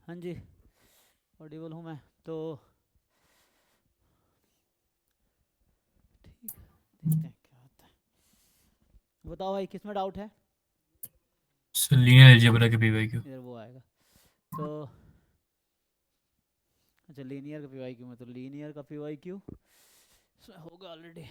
हाँ जी, ऑडिबल हूँ मैं तो। ठीक है, देखते हैं क्या होता है। बताओ भाई, किस में डाउट है? लीनियर अलजेब्रा के पीवाईक्यू। इधर वो आएगा तो। अच्छा, लीनियर का पीवाई क्यू में, तो लीनियर का पीवाई क्यू इसमें होगा ऑलरेडी।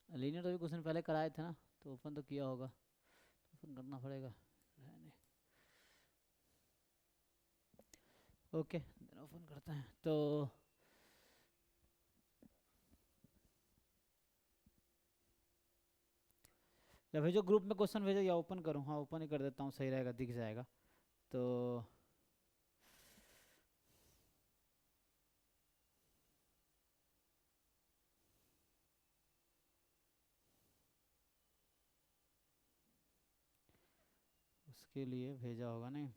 लीनियर तो भी क्वेश्चन पहले कराए थे ना, तो ओपन तो किया होगा, ओपन करना पड़ेगा। रहने, ओके, ओपन करते हैं तो। या भेजो ग्रुप में क्वेश्चन भेजो, या ओपन करूँ? हाँ, ओपन ही कर देता हूँ, सही रहेगा, दिख जाएगा तो। उसके लिए भेजा होगा नहीं।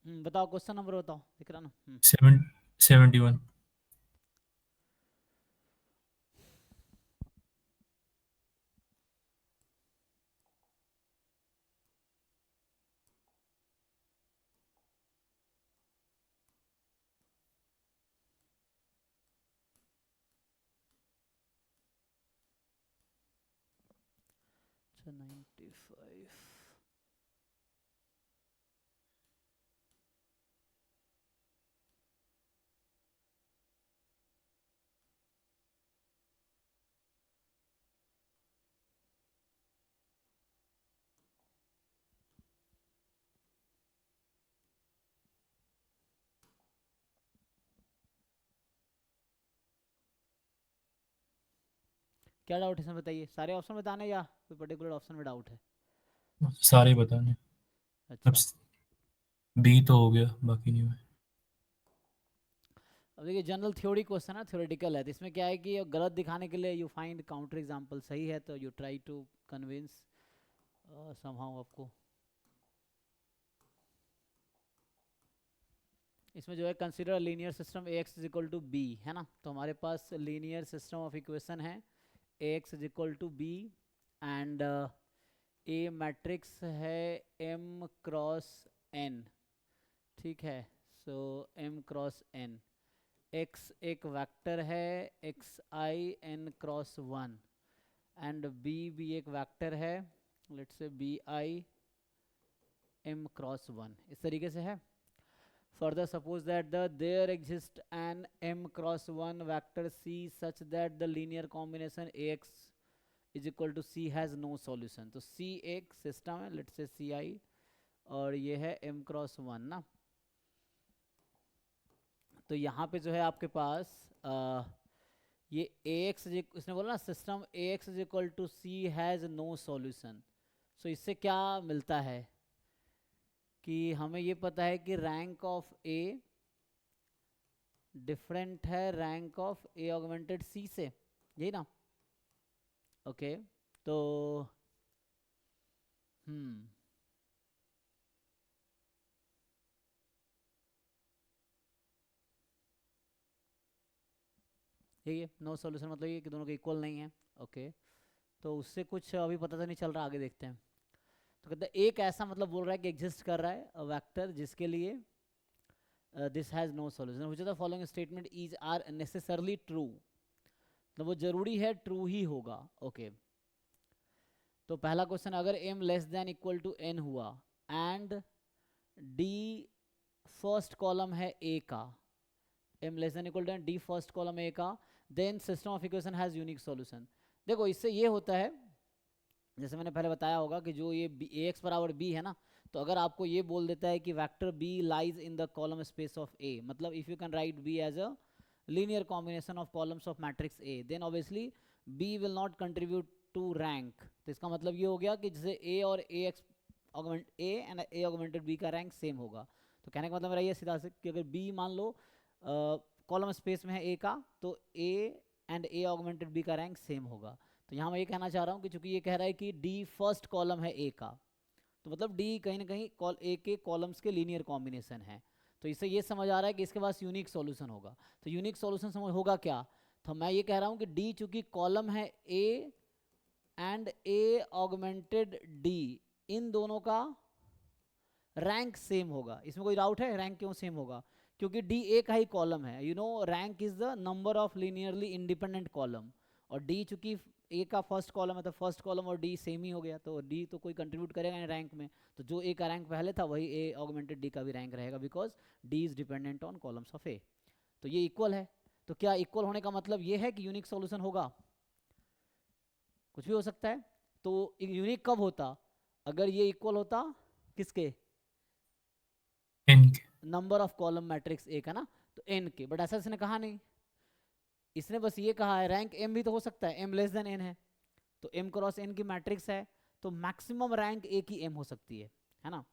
बताओ क्वेश्चन नंबर बताओ, दिख रहा ना? 71। अच्छा, 95। क्या डाउट है इसमें बताइए, सारे ऑप्शन बताने या कोई पर्टिकुलर ऑप्शन में डाउट है? सारे बताने। अब अच्छा, बी तो हो गया, बाकी नहीं हुए। अब देखिए, जनरल थ्योरी क्वेश्चन है, थ्योरेटिकल है, तो इसमें क्या है कि गलत दिखाने के लिए यू फाइंड काउंटर एग्जांपल, सही है तो you try to convince somehow आपको। इसमें जो है, consider linear system A X is equal to B, है ना? तो हमारे पास लीनियर सिस्टम ऑफ इक्वेशन है A X is equal to B, and A matrix है एम क्रॉस एन। ठीक है, so M cross N. X एक वेक्टर है, X I N cross one, and B भी एक वेक्टर है, let's say B I am cross one, इस तरीके से है। Further, suppose that there exists an m cross 1 vector C such that the linear combination Ax is equal to C has no solution. तो C एक system है, let's से Ci, और ये है m क्रॉस 1 ना। तो यहाँ पे जो है आपके पास ये Ax, इसने बोला ना system Ax is equal to C has no solution. So इससे क्या मिलता है कि हमें ये पता है कि रैंक ऑफ ए डिफरेंट है रैंक ऑफ ए ऑगमेंटेड सी से, यही ना? ओके, तो हम्म ये नो सॉल्यूशन मतलब ये कि दोनों के इक्वल नहीं है। ओके, तो उससे कुछ अभी पता तो नहीं चल रहा, आगे देखते हैं। तो कहते हैं एक ऐसा मतलब बोल रहा है कि एग्जिस्ट कर रहा है वेक्टर जिसके लिए this has no solution, which of the following statement is are necessarily true, मतलब वो जरूरी है ट्रू ही होगा। ओके, तो पहला क्वेश्चन, अगर m less than equal to n हुआ एंड d फर्स्ट कॉलम है a का, m less than equal to d first column a का, then system of equation has unique solution. देखो इससे ये होता है, जैसे मैंने पहले बताया होगा कि जो ये ax बराबर b है ना, तो अगर आपको ये बोल देता है कि vector b lies in the column space of a, मतलब if you can write b as a linear combination of columns of matrix A, then obviously B will not contribute to rank। तो इसका मतलब ये हो गया कि जैसे A और AX augment A and A augmented B का रैंक सेम होगा। तो कहने का मतलब मेरा ये सीधा से कि अगर B मान लो कॉलम स्पेस में है A का, तो A and A augmented B का रैंक सेम होगा। तो यहाँ मैं ये कहना चाह रहा हूँ कि चूंकि ये कह रहा है कि D फर्स्ट कॉलम है A का, तो मतलब D कहीं ना कहीं A के कॉलम्स के लीनियर कॉम्बिनेशन है। तो इससे ये समझ आ रहा है कि इसके पास यूनिक सॉल्यूशन होगा। तो यूनिक सॉल्यूशन समझ होगा क्या, तो मैं ये कह रहा हूँ कि डी चूंकि कॉलम है A and A augmented D, इन दोनों का रैंक सेम होगा। इसमें कोई डाउट है रैंक क्यों सेम होगा, क्योंकि डी ए का ही कॉलम है। You know rank is the number of linearly independent column, और डी चूंकि ए का फर्स्ट कॉलम है तो फर्स्ट कॉलम और डी सेम ही हो गया, तो डी तो कोई कंट्रीब्यूट करेगा नहीं रैंक में। तो जो ए का रैंक पहले था वही ए ऑगमेंटेड डी का भी रैंक रहेगा, because D is dependent on columns of A. तो ये इक्वल है। तो क्या इक्वल होने का मतलब ये है कि यूनिक सॉल्यूशन होगा? कुछ भी हो सकता है। तो यूनिक कब होता, अगर ये इक्वल होता किसके, n के। Number of column matrix A का ना, तो n के। बट ऐसा इसने कहा नहीं, इसने बस ये कहा है रैंक m भी तो हो सकता है, m लेस देन n है, तो m क्रॉस n की मैट्रिक्स है, तो मैक्सिमम रैंक a की m हो सकती है ना।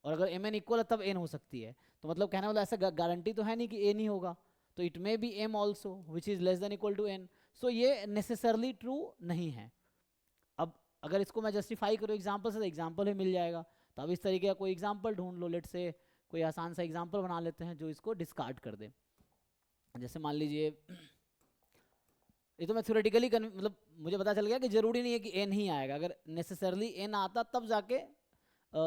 और अगर mn इक्वल है तब n हो सकती है। तो मतलब कहने वाला ऐसा गारंटी तो है नहीं कि a नहीं होगा, तो it may be m also which is less than equal to n। So ये नेसेसरली ट्रू नहीं है। अब अगर इसको मैं जस्टिफाई करूँ एग्जाम्पल से, तो एग्जाम्पल ही मिल जाएगा। तो अब इस तरीके का कोई एग्जाम्पल ढूंढ लो, लेट से कोई आसान सा एग्जाम्पल बना लेते हैं जो इसको डिस्कार्ड कर दे। जैसे मान लीजिए, ये तो मैं थ्योरेटिकली मतलब मुझे पता चल गया कि जरूरी नहीं है कि n ही आएगा, अगर नेसेसरली n आता तब जाके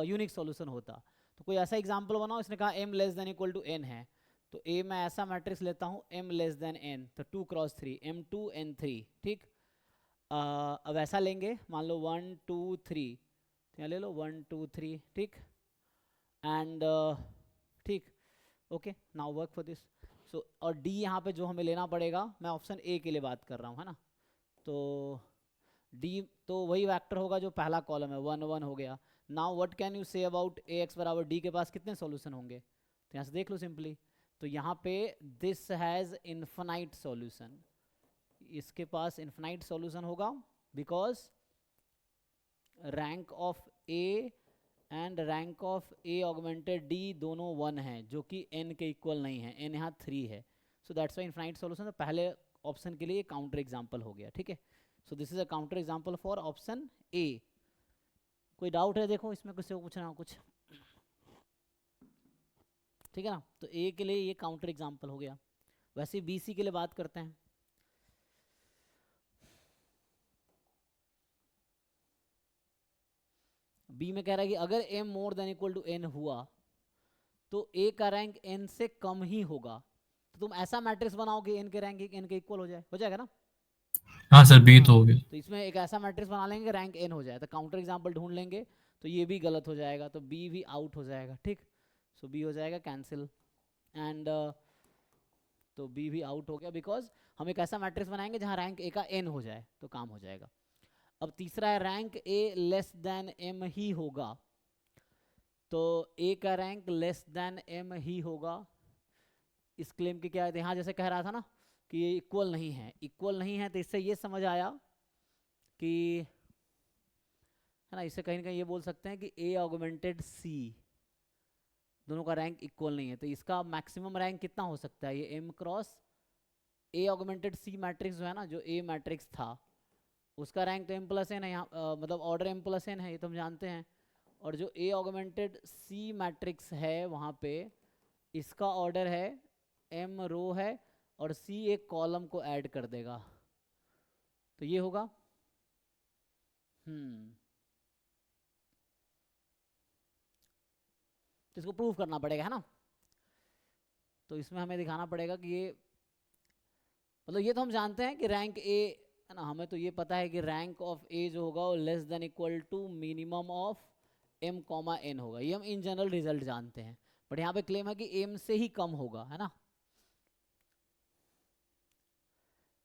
यूनिक सॉल्यूशन होता। तो कोई ऐसा एग्जांपल बनाओ, इसने कहा m less than equal to n है, तो a मैं ऐसा मैट्रिक्स लेता हूँ m लेस देन n, तो 2 क्रॉस 3 m2 n3, ठीक। अब ऐसा लेंगे, मान लो 1 2 3, यहाँ ले लो 1 2 3, ठीक, एंड ठीक, okay, now work for this. So और d यहाँ पे जो हमें लेना पड़ेगा, मैं ऑप्शन ए के लिए बात कर रहा हूँ, है ना। तो d तो वही वेक्टर होगा जो पहला कॉलम है, 1 1 हो गया। Now what can you say about ax बराबर d के पास कितने सॉल्यूशन होंगे, तो यहाँ से देख लो सिंपली। तो यहाँ पे दिस हैज़ इन्फिनाइट सॉल्यूशन, इसके पास इन्फिनाइट सॉल्यूशन होगा, because rank of a and rank of a augmented d दोनों 1 हैं, जो कि n के इक्वल नहीं है, n यहाँ 3 है। So that's why infinite solution. तो पहले ऑप्शन के लिए काउंटर एग्जाम्पल हो गया, ठीक है। So this is a counter example for option A. कोई डाउट है देखो इसमें, किसी को पूछना हो कुछ, ठीक है ना। तो ए के लिए ये काउंटर एग्जाम्पल हो गया। वैसे बी सी के लिए बात करते हैं। बी में कह रहा है कि अगर m more than equal to n हुआ तो a का रैंक n से कम ही होगा। तो तुम ऐसा मैट्रिक्स बनाओ कि n के रैंक n के इक्वल हो जाएगा ना। हाँ सर, बी हाँ, तो हो गया। तो इसमें एक ऐसा मैट्रिक्स बना लेंगे कि रैंक n हो जाए, तो काउंटर एग्जाम्पल ढूंढ लेंगे, तो ये भी गलत हो जाएगा, तो b भी आउट हो जाएगा, ठीक। सो b हो जाएगा कैंसिल, एंड तो b भी आउट हो गया, बिकॉज हम एक ऐसा मैट्रिक्स बनाएंगे जहाँ रैंक a का n हो जाए, तो काम हो जाएगा। अब तीसरा है rank a less than m ही होगा, तो a का रैंक लेस देन m ही होगा। इस क्लेम की क्या है, यहाँ जैसे कह रहा था ना कि ये इक्वल नहीं है, इक्वल नहीं है, तो इससे ये समझ आया कि, है ना, इससे कहीं ना कहीं ये बोल सकते हैं कि a ऑगमेंटेड c दोनों का रैंक इक्वल नहीं है। तो इसका मैक्सिमम रैंक कितना हो सकता है, ये m cross a augmented c matrix जो है ना, जो a मैट्रिक्स था उसका रैंक तो m प्लस n है, यहाँ मतलब ऑर्डर m प्लस n है, ये तो हम जानते हैं। और जो a ऑगमेंटेड c मैट्रिक्स है वहाँ पे इसका ऑर्डर है m रो है, और सी एक कॉलम को ऐड कर देगा, तो ये होगा। तो इसको प्रूव करना पड़ेगा, है ना। तो इसमें हमें दिखाना पड़ेगा कि ये, मतलब ये तो हम जानते हैं कि रैंक ए, है ना, हमें तो ये पता है कि रैंक ऑफ ए जो होगा वो less than equal to minimum of m comma n होगा, ये हम इन जनरल रिजल्ट जानते हैं। बट यहाँ पे क्लेम है कि एम से ही कम होगा, है ना,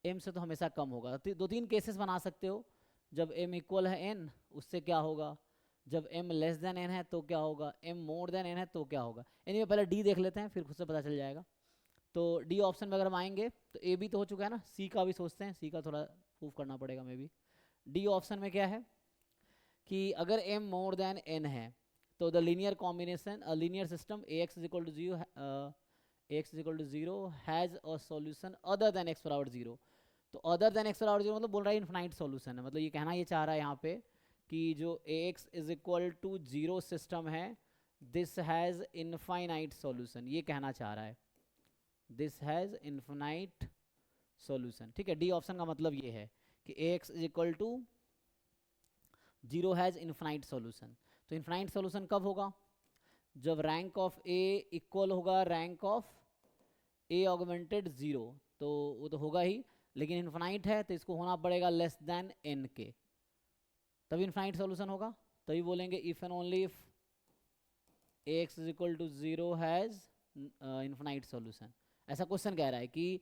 एम से तो हमेशा कम होगा। दो तीन केसेस बना सकते हो, जब एम इक्वल है एन उससे क्या होगा, जब एम लेस देन एन है तो क्या होगा, एम मोर देन एन है तो क्या होगा। एनीवे पहले डी देख लेते हैं, फिर खुद से पता चल जाएगा। तो डी ऑप्शन में अगर हम आएंगे तो ए भी तो हो चुका है ना, सी का भी सोचते हैं, सी का थोड़ा प्रूफ करना पड़ेगा मे बी। डी ऑप्शन में क्या है कि अगर एम मोर देन एन है तो the linear combination linear system A X is equal to zero, X is equal to zero has a solution other than X power zero. तो other than X power zero मतलब बोल रहा है infinite solution है, मतलब ये कहना ये चाह रहा है यहाँ पे कि जो A X is equal to zero system है दिस हैज़ इनफाइनाइट सॉल्यूशन, ये कहना चाह रहा है दिस हैज़ इनफिनाइट सॉल्यूशन। ठीक है, डी ऑप्शन का मतलब ये है कि A X is equal to zero has infinite solution. तो इनफिनाइट सॉल्यूशन कब होगा, जब रैंक ऑफ ए इक्वल होगा rank of A augmented zero, तो वो तो होगा ही, लेकिन इनफिनाइट है तो इसको होना पड़ेगा लेस देन एन के, तभी इनफिनाइट सॉल्यूशन होगा। तभी बोलेंगे if and only if A X is equal to zero has infinite solution. ऐसा क्वेश्चन कह रहा है कि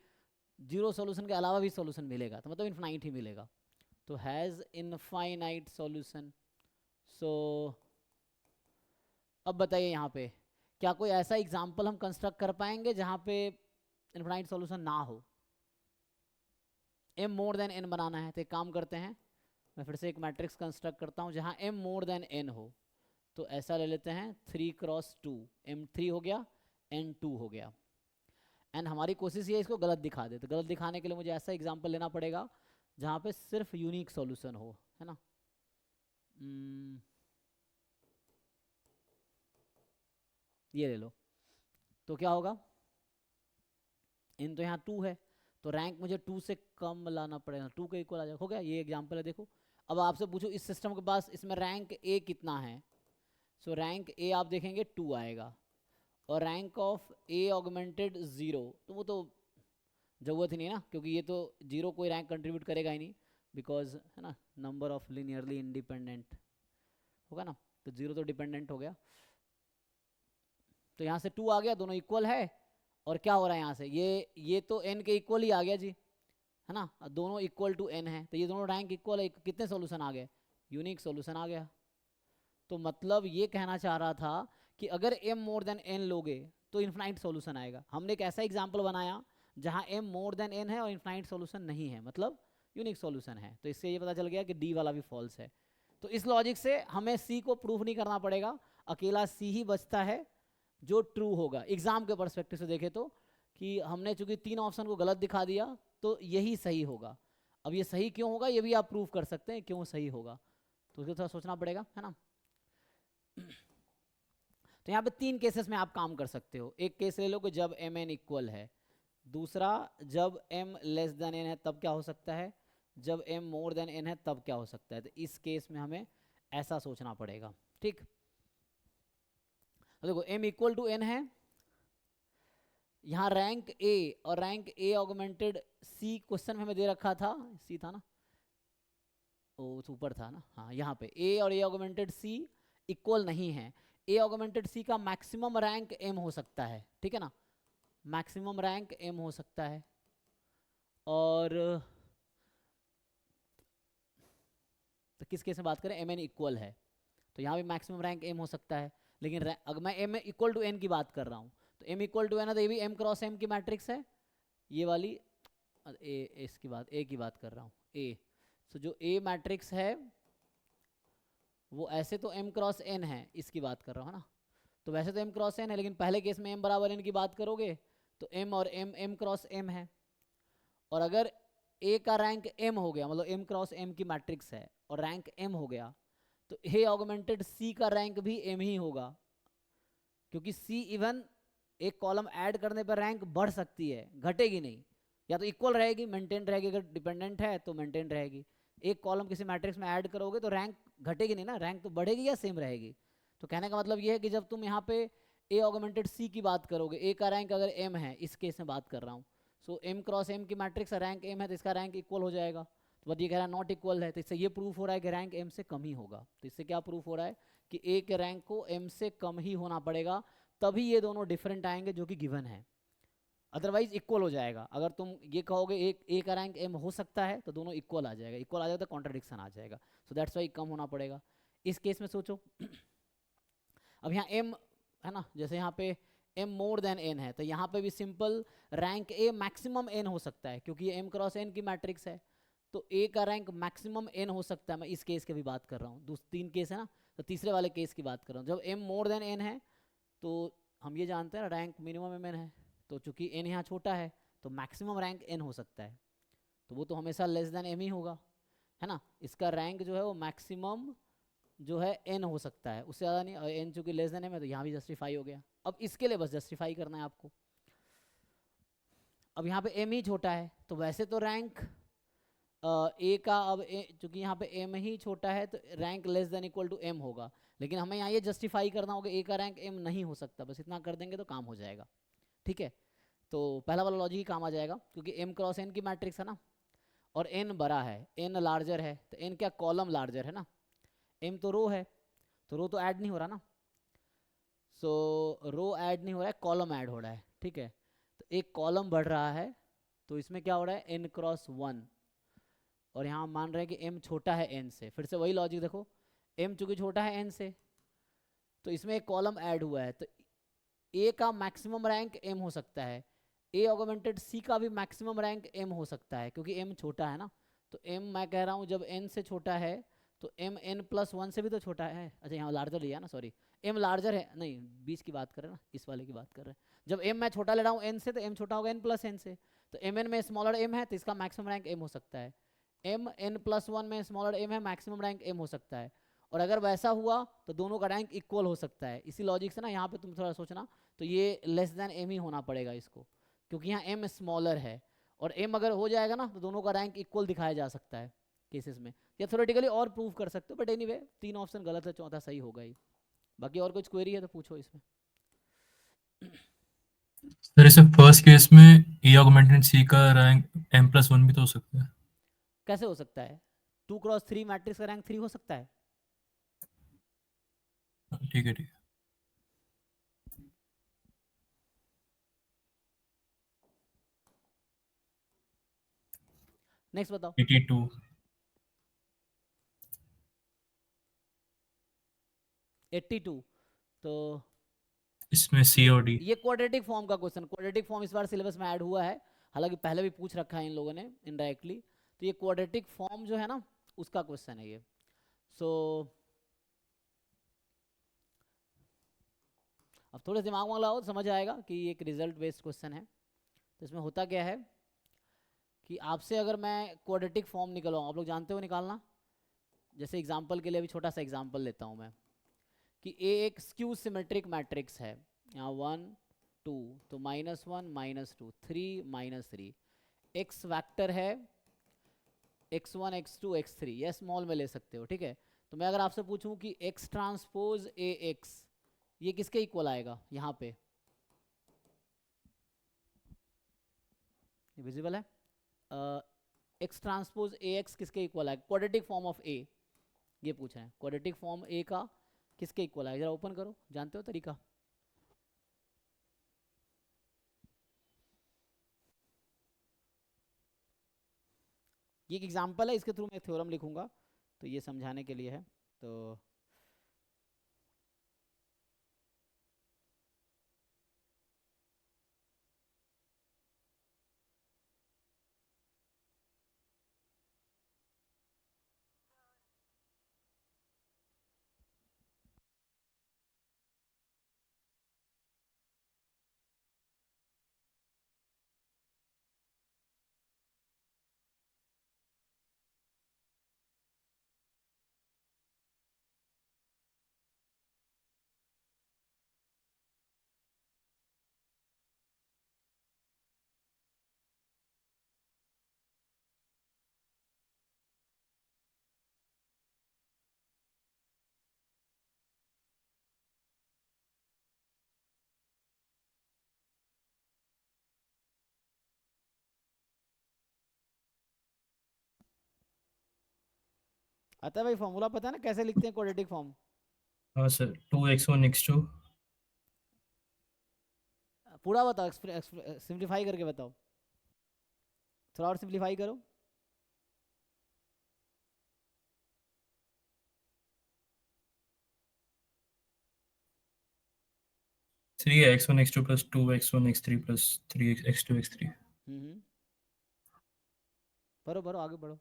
जीरो सॉल्यूशन के अलावा भी सॉल्यूशन मिलेगा, तो मतलब इनफिनाइट ही मिलेगा, तो हैज़ इनफाइनाइट सॉल्यूशन। सो अब बताइए यहाँ पे क्या कोई ऐसा एग्जाम्पल हम कंस्ट्रक्ट कर पाएंगे जहाँ पे इनफिनाइट सॉल्यूशन ना हो। एम मोर देन एन बनाना है तो एक काम करते हैं, मैं फिर से एक मैट्रिक्स कंस्ट्रक्ट करता हूँ जहाँ एम मोर देन एन हो। तो ऐसा ले लेते हैं 3x2, m3 हो गया n2 हो गया। एंड हमारी कोशिश ये है इसको गलत दिखा दे, तो गलत दिखाने के लिए मुझे ऐसा एग्जाम्पल लेना पड़ेगा जहाँ पे सिर्फ यूनिक सॉल्यूशन हो, है ना। ये ले लो, तो क्या होगा, इन तो यहाँ 2 है तो रैंक मुझे 2 से कम लाना पड़ेगा, 2 के इक्वल आ जाएगा। हो गया, ये एग्जाम्पल है। देखो अब आपसे पूछो इस सिस्टम के पास इसमें रैंक ए कितना है, सो रैंक ए आप देखेंगे 2 आएगा, और रैंक ऑफ ए ऑगमेंटेड 0, तो वो तो ज़रूरत ही नहीं ना, क्योंकि ये तो 0 कोई रैंक कंट्रीब्यूट करेगा ही नहीं, बिकॉज है ना नंबर ऑफ लीनियरली इंडिपेंडेंट होगा ना, तो 0 तो डिपेंडेंट हो गया। तो यहाँ से 2 आ गया, दोनों इक्वल है, और क्या हो रहा है यहाँ से ये तो n के इक्वल ही आ गया जी, है ना, दोनों इक्वल टू n है, तो ये दोनों रैंक इक्वल है, कितने सॉल्यूशन आ गए, यूनिक सॉल्यूशन आ गया। तो मतलब ये कहना चाह रहा था कि अगर m मोर देन n लोगे तो इन्फिनाइट सॉल्यूशन आएगा। हमने एक ऐसा एग्जांपल बनाया जहाँ m मोर देन n है और इन्फिनाइट सॉल्यूशन नहीं है, मतलब यूनिक सॉल्यूशन है, तो इससे ये पता चल गया कि डी वाला भी फॉल्स है। तो इस लॉजिक से हमें सी को प्रूफ नहीं करना पड़ेगा, अकेला सी ही बचता है जो ट्रू होगा। एग्जाम के परस्पेक्टिव से देखें तो कि हमने चूंकि 3 ऑप्शन को गलत दिखा दिया तो यही सही होगा। अब ये सही क्यों होगा ये भी आप प्रूफ कर सकते हैं क्यों सही होगा, तो उसको थोड़ा सोचना पड़ेगा, है ना। तो यहाँ पे 3 केसेस में आप काम कर सकते हो। एक केस ले लो कि जब एम एन इक्वल है, दूसरा जब एम लेस देन एन है तब क्या हो सकता है, जब एम मोर देन एन है तब क्या हो सकता है। तो इस केस में हमें ऐसा सोचना पड़ेगा, ठीक। तो देखो m इक्वल टू एन है, यहाँ रैंक ए और rank A augmented C question में हमें दे रखा था, सी था ना, ओ ऊपर था ना, हाँ यहाँ पे ए और ए ऑगमेंटेड सी इक्वल नहीं है। ए ऑगमेंटेड सी का मैक्सिमम रैंक एम हो सकता है, ठीक है ना, मैक्सिमम रैंक एम हो सकता है, और तो किस केस में बात करें, एम एन इक्वल है तो यहाँ भी मैक्सिमम रैंक एम हो सकता है, लेकिन अगर मैं एम इक्वल टू एन की बात कर रहा हूँ तो एम इक्वल टू एन है तो ये भी एम क्रॉस एम की मैट्रिक्स है, ये वाली ए इसकी बात ए की बात कर रहा हूँ ए। सो जो ए मैट्रिक्स है वो ऐसे तो एम क्रॉस एन है, इसकी बात कर रहा हूँ ना, तो वैसे तो एम क्रॉस एन है, लेकिन पहले केस में एम बराबर एन की बात करोगे तो एम और एम एम क्रॉस एम है, और अगर ए का रैंक एम हो गया मतलब एम क्रॉस एम की मैट्रिक्स है और रैंक एम हो गया तो ए ऑगमेंटेड सी का रैंक भी एम ही होगा, क्योंकि सी इवन एक कॉलम ऐड करने पर रैंक बढ़ सकती है, घटेगी नहीं, या तो इक्वल रहेगी, मेंटेन रहेगी, अगर डिपेंडेंट है तो मेंटेन रहेगी। एक कॉलम किसी मैट्रिक्स में ऐड करोगे तो रैंक घटेगी नहीं ना, रैंक तो बढ़ेगी या सेम रहेगी। तो कहने का मतलब ये है कि जब तुम यहाँ पे ए ऑगमेंटेड सी की बात करोगे, ए का रैंक अगर एम है, इस केस में बात कर रहा हूँ, सो एम क्रॉस एम की मैट्रिक्स रैंक एम है तो इसका रैंक इक्वल हो जाएगा। तो बट ये कह रहा है नॉट इक्वल है, तो इससे ये प्रूफ हो रहा है कि रैंक एम से कम ही होगा। तो इससे क्या प्रूफ हो रहा है कि ए के रैंक को एम से कम ही होना पड़ेगा, तभी ये दोनों डिफरेंट आएंगे जो कि गिवन है, अदरवाइज इक्वल हो जाएगा। अगर तुम ये कहोगे एक ए का रैंक एम हो सकता है तो दोनों इक्वल आ जाएगा, इक्वल आ जाएगा तो कॉन्ट्राडिक्शन आ जाएगा, सो दैट्स वाई कम होना पड़ेगा। इस केस में सोचो अब यहाँ एम है ना, जैसे यहाँ पे m मोर देन n है, तो यहाँ पे भी simple rank a maximum n हो सकता है, क्योंकि ये m क्रॉस n की मैट्रिक्स है, तो a का रैंक मैक्सिमम n हो सकता है। मैं इस केस की भी बात कर रहा हूँ, तीन केस है ना, तो तीसरे वाले केस की बात कर रहा हूँ। जब m मोर देन n है तो हम ये जानते हैं रैंक मिनिमम m n है, तो चूंकि n यहाँ छोटा है तो मैक्सिमम रैंक n हो सकता है, तो वो तो हमेशा लेस देन m ही होगा, है ना। इसका रैंक जो है वो मैक्सिमम जो है n हो सकता है, उससे ज़्यादा नहीं, n चूंकि लेस देन m है तो यहाँ भी जस्टिफाई हो गया। अब इसके लिए बस जस्टिफाई करना है आपको। अब यहाँ पे m ही छोटा है तो वैसे तो रैंक a का, अब चूंकि यहाँ पे m ही छोटा है तो rank less than equal to m होगा, लेकिन हमें यहाँ ये जस्टिफाई करना होगा a का रैंक m नहीं हो सकता, बस इतना कर देंगे तो काम हो जाएगा, ठीक है। तो पहला वाला लॉजिक ही काम आ जाएगा, क्योंकि m क्रॉस n की मैट्रिक्स है ना, और n बड़ा है, n लार्जर है, तो n क्या कॉलम लार्जर है ना, m तो रो है, तो रो तो ऐड नहीं हो रहा ना, सो रो ऐड नहीं हो रहा है, कॉलम ऐड हो रहा है, ठीक है। तो एक कॉलम बढ़ रहा है तो इसमें क्या हो रहा है n क्रॉस 1, और यहाँ मान रहे हैं कि m छोटा है n से, फिर से वही लॉजिक देखो, m चूंकि छोटा है n से तो इसमें एक कॉलम ऐड हुआ है, तो a का मैक्सिमम रैंक m हो सकता है, a ऑगमेंटेड c का भी मैक्सिमम रैंक m हो सकता है, क्योंकि m छोटा है ना। तो m मैं कह रहा हूँ जब n से छोटा है तो m n प्लस 1 से भी तो छोटा है, अच्छा यहाँ लार्जर लिया ना, सॉरी m लार्जर है, नहीं 20 की बात कर रहे हैं ना, इस वाले की बात कर रहे हैं। जब m मैं छोटा ले रहा हूँ n से तो m छोटा होगा n प्लस n से, तो m n में स्मॉलर m है तो इसका मैक्सिमम रैंक m हो सकता है, m n प्लस 1 में स्मॉलर m है, मैक्सिमम रैंक m हो सकता है। और अगर वैसा हुआ तो दोनों का रैंक इक्वल हो सकता है, इसी लॉजिक से ना यहाँ पे तुम थोड़ा सोचना, तो ये लेस देन m ही होना पड़ेगा इसको, क्योंकि यहाँ m स्मॉलर है, और m अगर हो जाएगा ना तो दोनों का रैंक इक्वल दिखाया जा सकता है केसेस में, या थ्योरेटिकली और प्रूव कर सकते हो, बट एनीवे तीन ऑप्शन गलत है, चौथा सही होगा ही। बाकी और कुछ क्वेरी है तो पूछो इसमें। सर इसे फर्स्ट केस में ए ऑगमेंटेड सी का रैंक m+1 भी तो हो सकता है। कैसे हो सकता है, 2x3 मैट्रिक्स का रैंक 3 हो सकता है? ठीक है ठीक है। नेक्स्ट बताओ। 82 82, तो इसमें सी और डी। ये क्वाड्रेटिक फॉर्म का क्वेश्चन, क्वाड्रेटिक फॉर्म इस बार सिलेबस में ऐड हुआ है, हालांकि पहले भी पूछ रखा है इन लोगों ने इनडायरेक्टली, तो ये क्वाड्रेटिक फॉर्म जो है ना उसका क्वेश्चन है ये। सो अब थोड़े दिमाग में लगाओ तो समझ आएगा कि ये एक रिजल्ट बेस्ड क्वेश्चन है। तो इसमें होता क्या है कि आपसे अगर मैं क्वाड्रेटिक फॉर्म निकलवाऊँ, आप लोग जानते हो निकालना, जैसे एग्जांपल के लिए अभी छोटा सा एग्जांपल लेता हूँ मैं, कि ए एक स्क्यू सिमेट्रिक मैट्रिक्स है, यहाँ 1 2, तो -1 -2 3 -3, एक्स वैक्टर है x1 x2 x3, यह स्मॉल में ले सकते हो, ठीक है। तो मैं अगर आपसे पूछूं कि x ट्रांसपोज ए एक्स, ये किसके इक्वल आएगा, यहाँ पे विजिबल है, एक्स ट्रांसपोज ए एक्स किसके इक्वल आएगा, क्वाड्रेटिक फॉर्म ऑफ ए, ये पूछा है क्वाड्रेटिक फॉर्म ए का किसके इक्वल आएगा, जरा ओपन करो, जानते हो तरीका। ये एक एग्जांपल है, इसके थ्रू मैं थ्योरम लिखूंगा, तो ये समझाने के लिए है। तो आता है भाई फॉर्मूला, पता है ना कैसे लिखते हैं क्वाड्रेटिक फॉर्म? हाँ सर, 2x1 x2। पूरा बताओ, सिंप्लीफाई करके बताओ, थोड़ा और सिंप्लीफाई करो। 3x1 x2 plus 2x1 x3 plus 3x2 x3। हम्म, भरो भरो, आगे बढ़ो।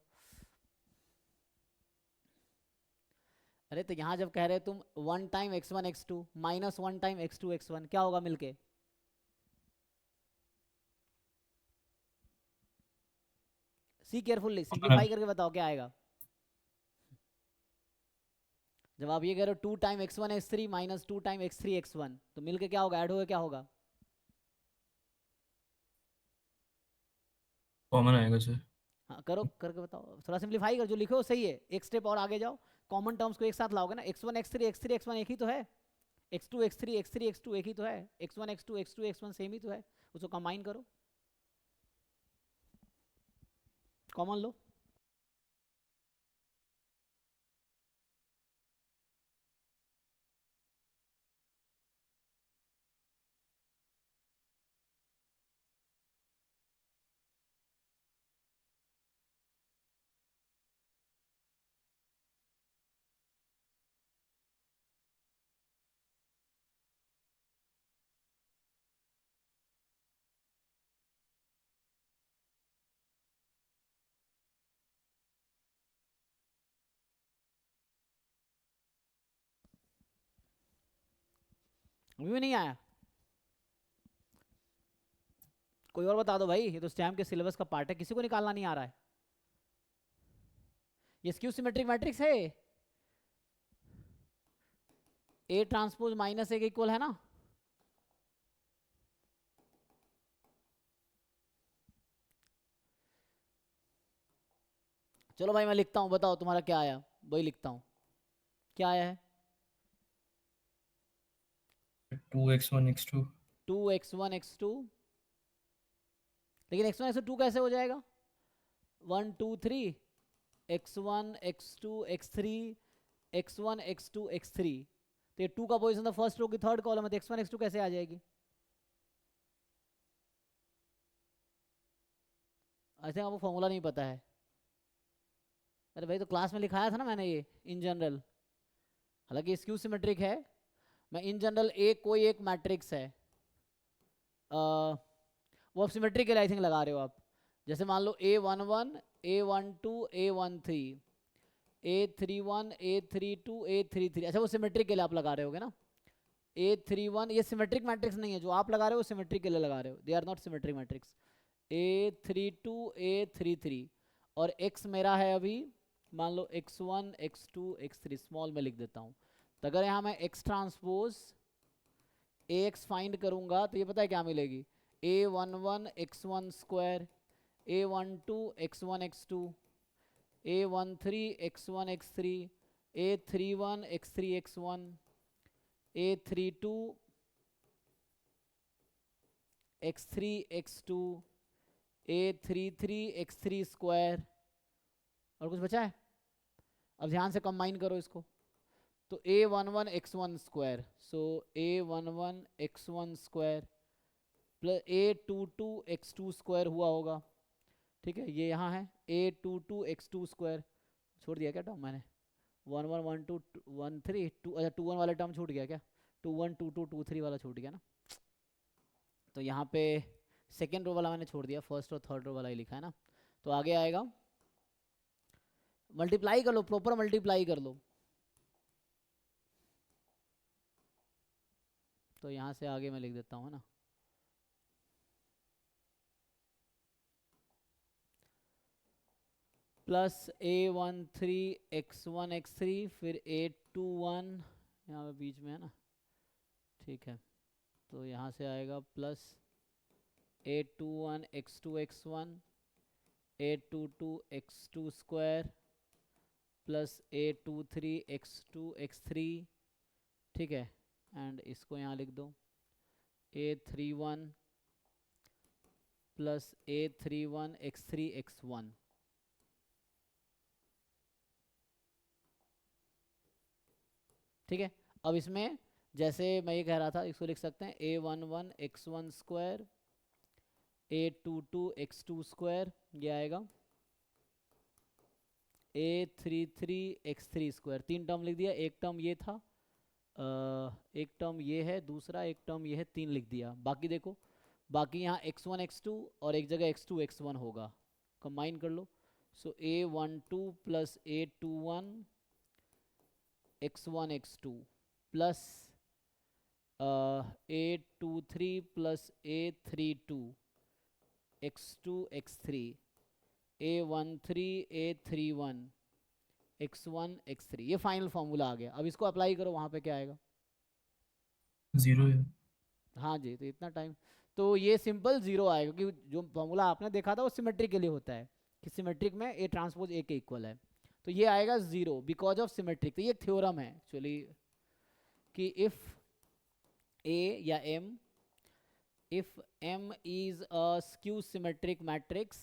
अरे तो यहाँ जब कह रहे हो तुम 1 time x1 x2 minus 1 time x2 x1, क्या होगा मिलके? सी केयरफुल्ली, हाँ, सिंप्लीफाई करके बताओ क्या आएगा। जब आप ये कह रहे हो 2 time x1 x3 minus 2 time x3 x1, तो मिलके क्या होगा, ऐड होगा क्या होगा? कॉमन आएगा सर। हाँ करो, करके बताओ, थोड़ा सिंप्लीफाई कर, जो लिखो सही है, एक स्टेप और आगे जाओ। कॉमन टर्म्स को एक साथ लाओगे ना, x1 x3 x3 x1 एक ही तो है, x2 x3 x3 x2 एक ही तो है, x1 x2 x2 x1 same ही तो है, उसको कंबाइन करो, कॉमन लो। अभी भी नहीं आया? कोई और बता दो भाई, ये तो स्टैम्प के सिलेबस का पार्ट है, किसी को निकालना नहीं आ रहा है। ये स्क्यू सिमेट्रिक मैट्रिक्स है, ए ट्रांसपोज माइनस ए के इक्वल है ना? चलो भाई मैं लिखता हूँ, बताओ तुम्हारा क्या आया, वही लिखता हूँ, क्या आया है? 2x1 x2। 2 x1 x2, लेकिन x1 x2 कैसे हो जाएगा? 1 2 3, x1 x2 x3 x1 x2 x3, तो ये 2 का पोजिशन था फर्स्ट रो की थर्ड कॉलम है, तो x1 x2 कैसे आ जाएगी? आई थिंक आपको फॉर्मूला नहीं पता है। अरे भाई तो क्लास में लिखाया था ना मैंने ये इन जनरल, हालांकि स्क्यू सिमेट्रिक है, मैं इन जनरल एक कोई एक मैट्रिक्स है, वो आप सिमेट्रिकल आई थिंक लगा रहे हो आप, जैसे मान लो A11 A12 A13 A31 A32 A33, अच्छा वो सिमेट्रिक के लिए आप लगा रहे होगे ना, A31, ये सिमेट्रिक मैट्रिक्स नहीं है जो आप लगा रहे हो, सिमेट्रिक के लिए लगा रहे हो, they are not symmetric matrix. A32 A33, और x मेरा है अभी मान लो x1 x2 x3, स्मॉल में लिख देता हूँ, तो अगर यहाँ मैं x ट्रांसपोज ax फाइंड करूंगा तो ये पता है क्या मिलेगी, A11 x1 square, A12 x1 x2, A13 x1 x3, A31 x3 x1, A32 x3 x2, A33 x3 square, और कुछ बचा है? अब ध्यान से कंबाइन करो इसको, तो A11 x1 स्क्वायर, सो A11 x1 square plus A22 x2 square हुआ होगा, ठीक है, ये यहाँ है A22 x2 स्क्वायर, छोड़ दिया क्या टर्म मैंने, 11 12 13 2, अच्छा 21 वाला टर्म छूट गया क्या, 21 22 23 वाला छूट गया ना, तो यहाँ पे सेकेंड रो वाला मैंने छोड़ दिया, फर्स्ट और थर्ड रो वाला ही लिखा है ना, तो आगे आएगा, मल्टीप्लाई कर लो, प्रॉपर मल्टीप्लाई कर लो, तो यहाँ से आगे मैं लिख देता हूँ, है ना, प्लस A13 x1 x3 फिर A21 यहाँ पे बीच में है ना, ठीक है, तो यहाँ से आएगा plus A21 x2 x1 A22 x2 square plus A23 x2 x3, ठीक है, एंड इसको यहाँ लिख दो A31 plus A31 x3 x1, ठीक है। अब इसमें जैसे मैं ये कह रहा था, इसको लिख सकते हैं a11 x1 square a22 x2 square, ये आएगा a33 x3 स्क्वायर। 3 टर्म लिख दिया, एक टर्म ये था, एक टर्म ये है, दूसरा एक टर्म ये है, 3 लिख दिया। बाकी देखो, बाकी यहाँ x1 x2 और एक जगह x2 x1 होगा, कंबाइन कर लो। सो a12 plus a21 x1 x2 plus a23 plus a32 x2 x3 a13 a31 x1 x3, ये फाइनल फॉर्मूला आ गया। अब इसको अप्लाई करो, वहाँ पे क्या आएगा? 0 है। हाँ जी, तो इतना टाइम, तो ये सिंपल 0 आएगा, क्योंकि जो फॉर्मूला आपने देखा था वो सिमेट्रिक के लिए होता है कि सिमेट्रिक में ए ट्रांसपोज ए के इक्वल है, तो ये आएगा 0 बिकॉज ऑफ सिमेट्रिक। तो ये थ्योरम है एक्चुअली कि इफ ए या m, if m is a skew symmetric matrix,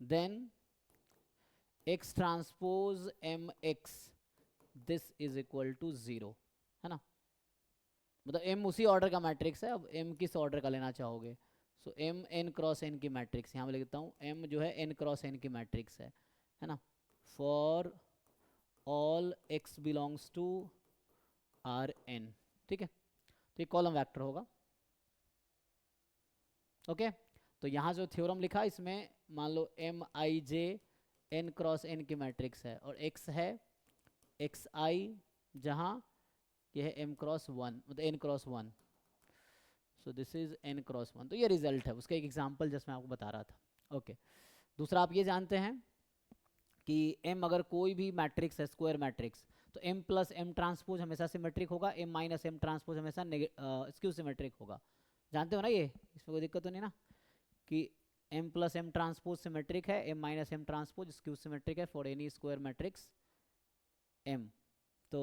then x transpose mx this is equal to 0, है ना। मतलब m उसी ऑर्डर का मैट्रिक्स है, अब m किस ऑर्डर का लेना चाहोगे। So m n cross n की मैट्रिक्स, यहाँ मैं लिखता हूँ m जो है n क्रॉस n की मैट्रिक्स है ना, for all x belongs to R N, ठीक है। तो ये कॉलम वेक्टर होगा, ओके। तो यहाँ जो थ्योरम लिखा इसमें मान लो एम आई जे एन क्रॉस एन की मैट्रिक्स है, और x है एक्स आई, जहाँ यह है m क्रॉस 1, मतलब n cross 1, so this is n cross 1। तो ये रिजल्ट है उसका, एक एग्जांपल जैसे मैं आपको बता रहा था, ओके। दूसरा आप ये जानते हैं कि m अगर कोई भी मैट्रिक्स है, स्क्वायर मैट्रिक्स, तो m प्लस m ट्रांसपोज हमेशा सिमेट्रिक होगा, m माइनस m ट्रांसपोज हमेशा स्क्यू सिमेट्रिक होगा। जानते हो ना ये, इसमें कोई दिक्कत तो नहीं ना, कि m plus m transpose symmetric है, m minus m transpose skew symmetric है for any square matrix m। तो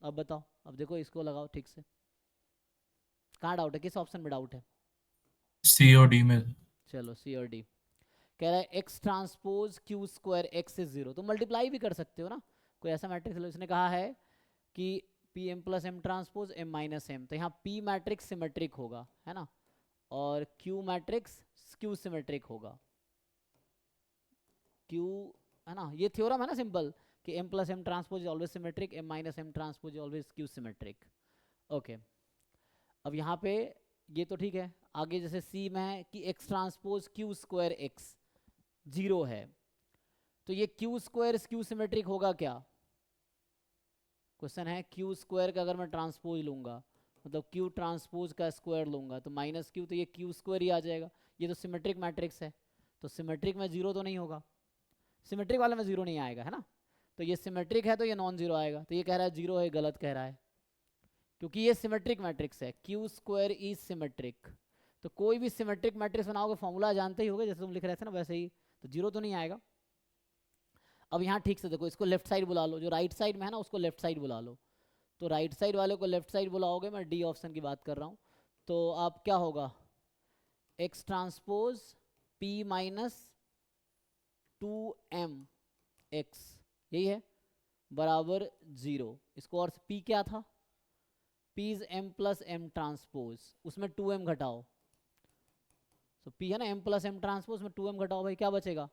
अब बताओ, अब देखो इसको लगाओ ठीक से, कहाँ डाउट है, किस ऑप्शन में डाउट है? सी और डी में। चलो सी और डी। कह रहा है x transpose Q square x is 0, तो मल्टीप्लाई भी कर सकते हो ना, कोई ऐसा मैट्रिक्स लो। इसने कहा है कि P M plus M transpose M minus M, तो यहाँ पी मैट्रिक्स सिमेट्रिक होगा, है ना, और क्यू मैट्रिक्स स्क्यू सिमेट्रिक होगा। क्यू, है ना, ये थ्योरम है ना सिंपल, कि m plus M transpose is always symmetric, m minus M transpose is always skew symmetric, okay. अब यहाँ पे ये तो ठीक है, आगे जैसे सी में है कि x transpose Q square x 0 है, तो ये क्यू स्क्वायर क्यू सिमेट्रिक होगा क्या? क्वेश्चन है, क्यू स्क्वायर का अगर मैं ट्रांसपोज लूंगा, मतलब क्यू ट्रांसपोज का स्क्वायर लूंगा, तो माइनस क्यू, तो ये क्यू स्क्वायर ही आ जाएगा। ये तो सिमेट्रिक मैट्रिक्स है, तो सिमेट्रिक में 0 तो नहीं होगा, सिमेट्रिक वाले में 0 नहीं आएगा, है ना। तो ये सिमेट्रिक है तो ये नॉन जीरो आएगा, तो ये कह रहा है 0 है, गलत कह रहा है, क्योंकि ये सिमेट्रिक मैट्रिक्स है, क्यू स्क्वायर इज सिमेट्रिक। तो कोई भी सिमेट्रिक मैट्रिक्स बनाओगे, फॉर्मूला जानते ही होगे, जैसे तुम लिख रहे थे ना वैसे ही, तो 0 तो नहीं आएगा। अब यहाँ ठीक से देखो, इसको लेफ्ट साइड बुला लो, जो राइट साइड में है ना उसको लेफ्ट साइड बुला लो, तो राइट साइड वाले को लेफ्ट साइड बुलाओगे, मैं डी ऑप्शन की बात कर रहा हूँ, तो आप क्या होगा, x transpose P minus 2m x, यही है, बराबर 0। इसको और p क्या था, p is m plus m transpose, उसमें 2m घटाओ, तो p है ना m प्लस m ट्रांसपोज में 2m घटाओ, भाई क्या बचेगा,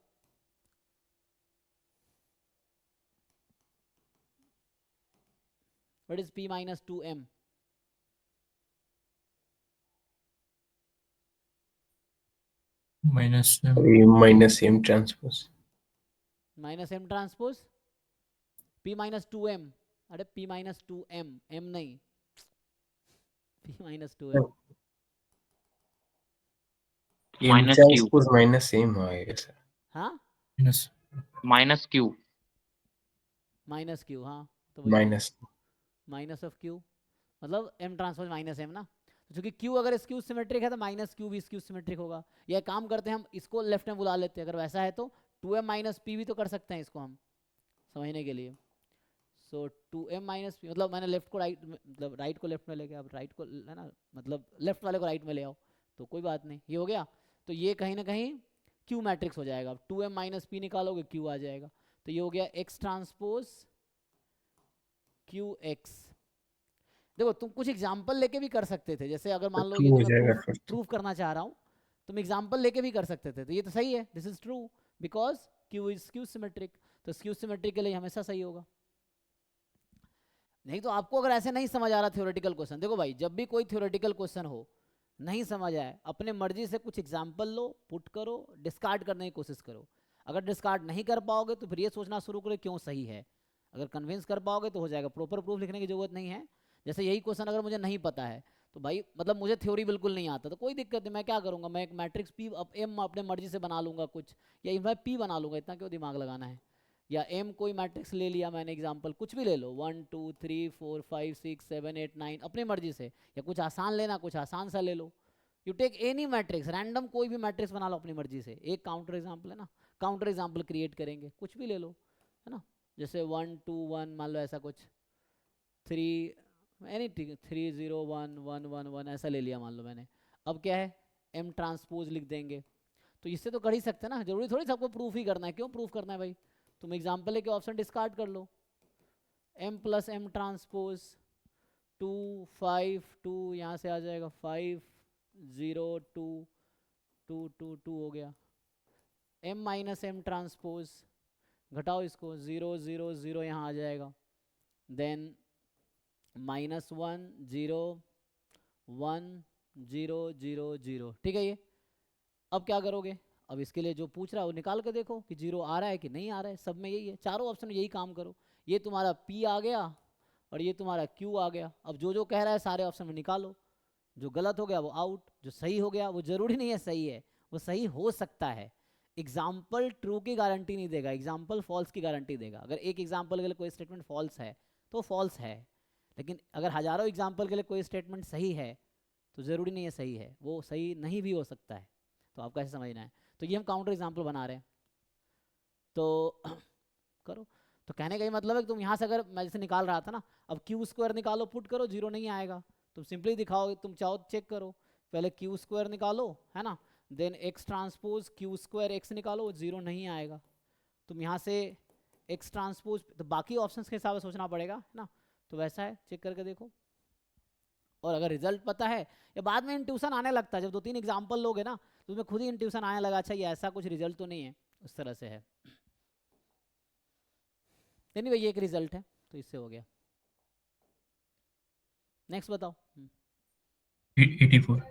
what is p minus 2m? Minus minus M transpose, minus m transpose p minus 2m, अरे p माइनस 2m, m नहीं, p minus 2m, M minus Q, transpose minus M आएगा sir. हाँ minus minus Q, minus q, हाँ तो वही minus minus of q, मतलब m transpose minus m ना, तो चूंकि q अगर स्क्यू सिमेट्रिक है तो माइनस q भी स्क्यू सिमेट्रिक होगा। यह काम करते हैं हम, इसको लेफ्ट में बुला लेते हैं, अगर वैसा है तो 2m माइनस p भी तो कर सकते हैं इसको हम समझने के लिए। सो 2m माइनस पी, मतलब मैंने लेफ्ट को राइट, मतलब राइट को लेफ्ट में लेके, अब राइट को है ना, मतलब लेफ्ट वाले को राइट में ले आओ, तो कोई बात नहीं, ये हो गया। तो ये कहीं ना कहीं क्यू मैट्रिक्स हो जाएगा, 2m माइनस पी निकालोगे क्यू आ जाएगा। तो ये हो गया एक्स ट्रांसपोज क्यू एक्स। देखो तुम कुछ एग्जाम्पल लेके भी कर सकते थे, जैसे अगर मान लो टू ये तो हो मैं जाएगा प्रूफ फिर तो। प्रूफ करना चाह रहा हूँ, तुम एग्जाम्पल लेके भी कर सकते थे, तो ये तो सही है, this is true because Q is Q symmetric. तो क्यू सिमेट्रिक के लिए हमेशा सही होगा। नहीं तो आपको अगर ऐसे नहीं समझ आ रहा थ्योरेटिकल क्वेश्चन, देखो भाई जब भी कोई थ्योरेटिकल क्वेश्चन हो नहीं समझ आए, अपने मर्जी से कुछ एग्जाम्पल लो, पुट करो, डिस्कार्ड करने की कोशिश करो। अगर डिस्कार्ड नहीं कर पाओगे तो फिर ये सोचना शुरू करो क्यों सही है। अगर कन्विंस कर पाओगे तो हो जाएगा, प्रॉपर प्रूफ लिखने की जरूरत नहीं है। जैसे यही क्वेश्चन अगर मुझे नहीं पता है तो भाई मतलब मुझे थ्योरी बिल्कुल नहीं आता तो कोई दिक्कत नहीं, मैं क्या करूंगा, मैं एक मैट्रिक्स पी एम अपने मर्जी से बना लूंगा कुछ, या मैं पी बना लूंगा, इतना क्यों दिमाग लगाना है। या एम कोई मैट्रिक्स ले लिया मैंने एग्जांपल, कुछ भी ले लो 1 2 3 4 5 6 7 8 9 अपनी मर्जी से, या कुछ आसान लेना कुछ आसान सा ले लो। You take any matrix, random कोई भी मैट्रिक्स बना लो अपनी मर्जी से। एक काउंटर एग्जाम्पल है ना, काउंटर एग्जाम्पल क्रिएट करेंगे, कुछ भी ले लो, है ना। जैसे 1 2 1 मान लो, ऐसा कुछ 3 एनी 3 0 1 1 1 1 ऐसा ले लिया मान लो मैंने। अब क्या है, एम ट्रांसपोज लिख देंगे। तो इससे तो कर ही सकते हैं ना, जरूरी थोड़ी सबको प्रूफ ही करना है, क्यों प्रूफ करना है भाई। तुम एग्जाम्पल लेके ऑप्शन डिस्कार्ड कर लो, एम प्लस एम ट्रांसपोज 2 5 2 यहाँ से आ जाएगा 5 0 2 2 2 2 हो गया। एम माइनस एम ट्रांसपोज घटाओ इसको, 0 0 0 यहाँ आ जाएगा। देन -1 0 1 0 0 0, ठीक है ये। अब क्या करोगे, अब इसके लिए जो पूछ रहा है वो निकाल के देखो कि 0 आ रहा है कि नहीं आ रहा है, सब में यही है, चारों ऑप्शन में यही काम करो। ये तुम्हारा P आ गया और ये तुम्हारा Q आ गया। अब जो जो कह रहा है सारे ऑप्शन में निकालो, जो गलत हो गया वो आउट, जो सही हो गया वो जरूरी नहीं है सही है, वो सही हो सकता है। एग्जाम्पल ट्रू की गारंटी नहीं देगा, एग्जाम्पल फॉल्स की गारंटी देगा। अगर एक एग्जाम्पल के लिए कोई स्टेटमेंट फॉल्स है तो फॉल्स है, लेकिन अगर हजारों एग्जाम्पल के लिए कोई स्टेटमेंट सही है तो ज़रूरी नहीं है सही है, वो सही नहीं भी हो सकता है। तो आपको ऐसे समझना है। तो ये हम काउंटर एग्जाम्पल बना रहे हैं, तो करो। तो कहने का ही मतलब है कि तुम यहाँ से, अगर मैं जैसे निकाल रहा था ना, अब क्यू स्क्वायर निकालो, पुट करो, 0 नहीं आएगा। तुम सिंपली दिखाओ, तुम चाहो चेक करो, पहले क्यू स्क्वायर निकालो, है ना, then X transpose Q square X निकालो, 0 नहीं आएगा। तुम यहाँ से एक्स ट्रांसपोज, तो बाकी ऑप्शंस के हिसाब से सोचना पड़ेगा, है ना। तो वैसा है, चेक करके देखो। और अगर रिजल्ट पता है, या बाद में इंट्यूशन आने लगता है, जब 2 3 एग्जाम्पल लोगे ना तो उसमें खुद ही इंट्यूशन आने लगा, अच्छा ये ऐसा कुछ रिजल्ट तो नहीं है, उस तरह से है। नहीं भाई ये एक रिजल्ट है, तो इससे हो गया। नेक्स्ट बताओ। 84।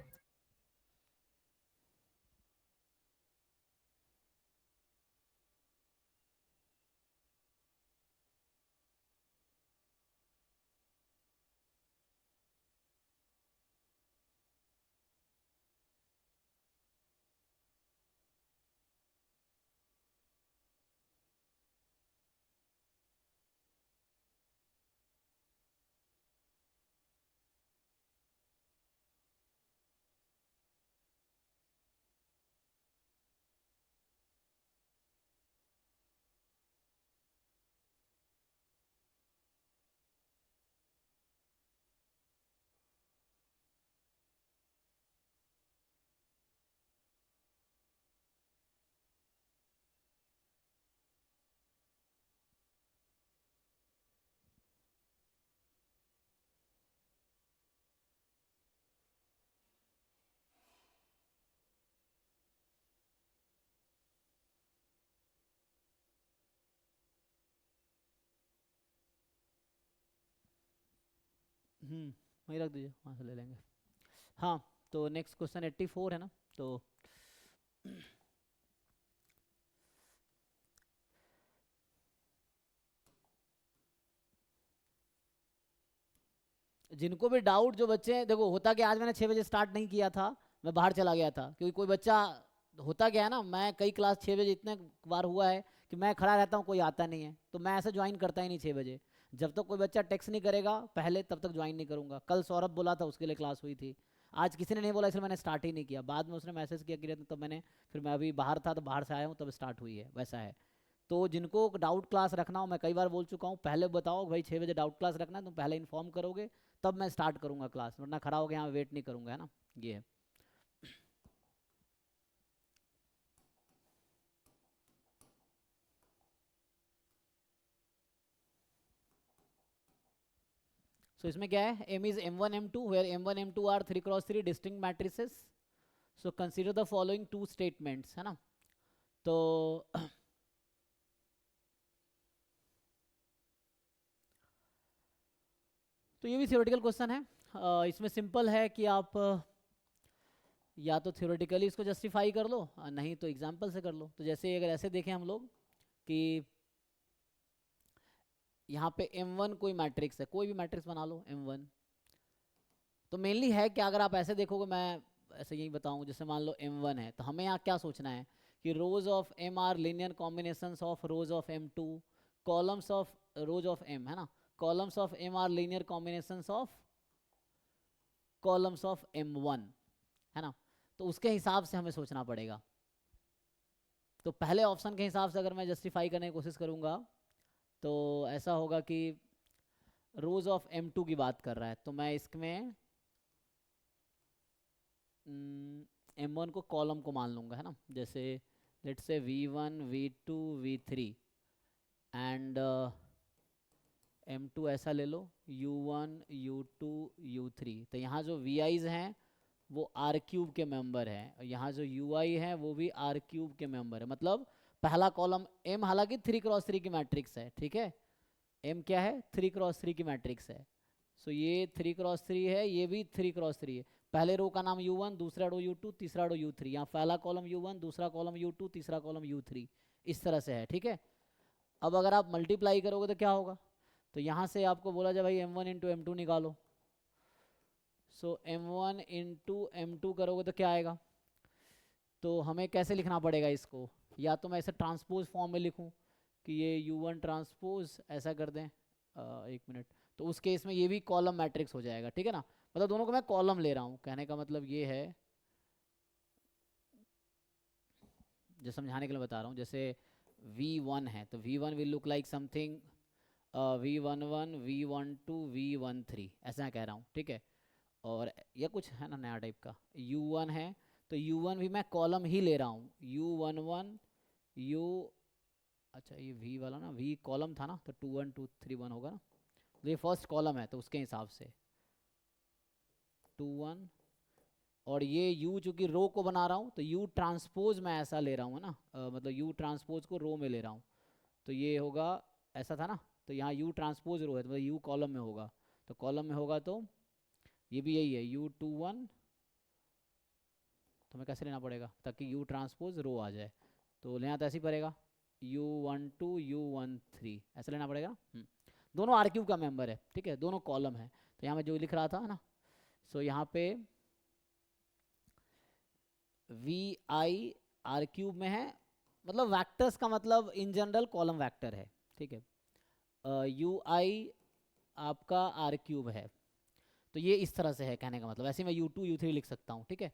वहीं रख दीजिए, वहाँ से ले लेंगे। हाँ, तो नेक्स्ट क्वेश्चन 84 है ना। तो जिनको भी डाउट, जो बच्चे हैं, देखो होता क्या, आज मैंने 6 बजे स्टार्ट नहीं किया था, मैं बाहर चला गया था, क्योंकि कोई बच्चा, होता क्या है ना, मैं कई क्लास 6 बजे इतने बार हुआ है कि मैं खड़ा रहता हूँ, कोई आता नहीं है, तो मैं ऐसे ज्वाइन करता ही नहीं 6 बजे। जब तक कोई बच्चा टेक्स्ट नहीं करेगा पहले, तब तक ज्वाइन नहीं करूँगा। कल सौरभ बोला था, उसके लिए क्लास हुई थी, आज किसी ने नहीं बोला, इसलिए मैंने स्टार्ट ही नहीं किया। बाद में उसने मैसेज किया कि तब मैंने, फिर मैं अभी बाहर था तो बाहर से आया हूँ, तब स्टार्ट हुई है, वैसा है। तो जिनको डाउट क्लास रखना हो, मैं कई बार बोल चुका हूँ, पहले बताओ भाई 6 बजे डाउट क्लास रखना है, तुम पहले इन्फॉर्म करोगे तब मैं स्टार्ट करूँगा क्लास, वरना खड़ा हो गया यहाँ वेट नहीं करूँगा, है ना, ये है। सो इसमें क्या है, M is M1 M2 where M1 M2 are 3x3 distinct matrices. So consider the following two statements, है ना. तो तो ये भी थ्योरेटिकल क्वेश्चन है. इसमें सिंपल है कि आप या तो थ्योरेटिकली इसको जस्टिफाई कर लो, नहीं तो एग्जाम्पल से कर लो. तो जैसे अगर ऐसे देखें हम लोग कि यहाँ पे M1 कोई मैट्रिक्स है, कोई भी मैट्रिक्स बना लो M1. तो मेनली है कि अगर आप ऐसे देखोगे, मैं ऐसे यही बताऊँ, जैसे मान लो M1 है, तो हमें यहाँ क्या सोचना है कि rows of M are linear combinations of rows of M2, columns of rows of M, है ना, columns of M are linear combinations of columns of M1, है ना. तो उसके हिसाब से हमें सोचना पड़ेगा. तो पहले ऑप्शन के हिसाब से अगर मैं जस्टिफाई करने की कोशिश करूँगा तो ऐसा होगा कि रोज ऑफ M2 की बात कर रहा है, तो मैं इसमें M1 को कॉलम को मान लूँगा, है ना. जैसे let's say V1 V2 V3 and M2 ऐसा ले लो U1 U2 U3. तो यहाँ जो VIs हैं वो R³ के मेंबर हैं, और यहाँ जो UI हैं वो भी R³ के मेंबर है. मतलब पहला कॉलम M हालांकि 3x3 की मैट्रिक्स है, ठीक है. M क्या है, 3x3 की मैट्रिक्स है. सो ये 3x3 है, ये भी 3x3 है. पहले रो का नाम U1, दूसरा रो U2, तीसरा रो U3. यहाँ पहला कॉलम U1, दूसरा कॉलम U2, तीसरा कॉलम U3, इस तरह से है, ठीक है. अब अगर आप मल्टीप्लाई करोगे तो क्या होगा, तो यहाँ से आपको बोला जाए भाई M1 इंटू M2 निकालो. सो M1 इंटू M2 करोगे तो क्या आएगा. तो हमें कैसे लिखना पड़ेगा इसको, या तो मैं इसे ट्रांसपोज फॉर्म में लिखूं कि ये U1 ट्रांसपोज ऐसा कर दें. एक मिनट. तो उस केस में ये भी कॉलम मैट्रिक्स हो जाएगा, ठीक है ना. मतलब दोनों को मैं कॉलम ले रहा हूँ, कहने का मतलब ये है, जो समझाने के लिए बता रहा हूँ. जैसे V1 है तो V1 will look like something V11 V12 V13, ऐसा मैं कह रहा हूँ, ठीक है. और यह कुछ है ना नया टाइप का. U1 है तो U1 भी मैं कॉलम ही ले रहा हूँ. U11 U, अच्छा ये V वाला ना, V कॉलम था ना, तो 2 1 2 3 1 होगा ना. तो ये फर्स्ट कॉलम है तो उसके हिसाब से 2 1, और ये U चूँकि रो को बना रहा हूँ तो U ट्रांसपोज मैं ऐसा ले रहा हूँ ना, मतलब U ट्रांसपोज को रो में ले रहा हूँ. तो ये होगा, ऐसा था ना, तो यहाँ U ट्रांसपोज रो है तो मतलब U कॉलम में होगा. तो कॉलम में होगा तो ये भी यही है U21, तो हमें कैसे लेना पड़ेगा ताकि U ट्रांसपोज रो आ जाए. तो लेना तो ऐसे ही पड़ेगा U12 U13 ऐसा लेना पड़ेगा. दोनों R³ का मेंबर है, ठीक है, दोनों कॉलम है. तो यहाँ मैं जो लिख रहा था ना, सो यहाँ पे VI R³ में है, मतलब वेक्टर्स का मतलब इन जनरल कॉलम वेक्टर है, ठीक है. UI आपका R³ है. तो ये इस तरह से है कहने का मतलब. ऐसे मैं U2 U3 लिख सकता हूँ, ठीक है.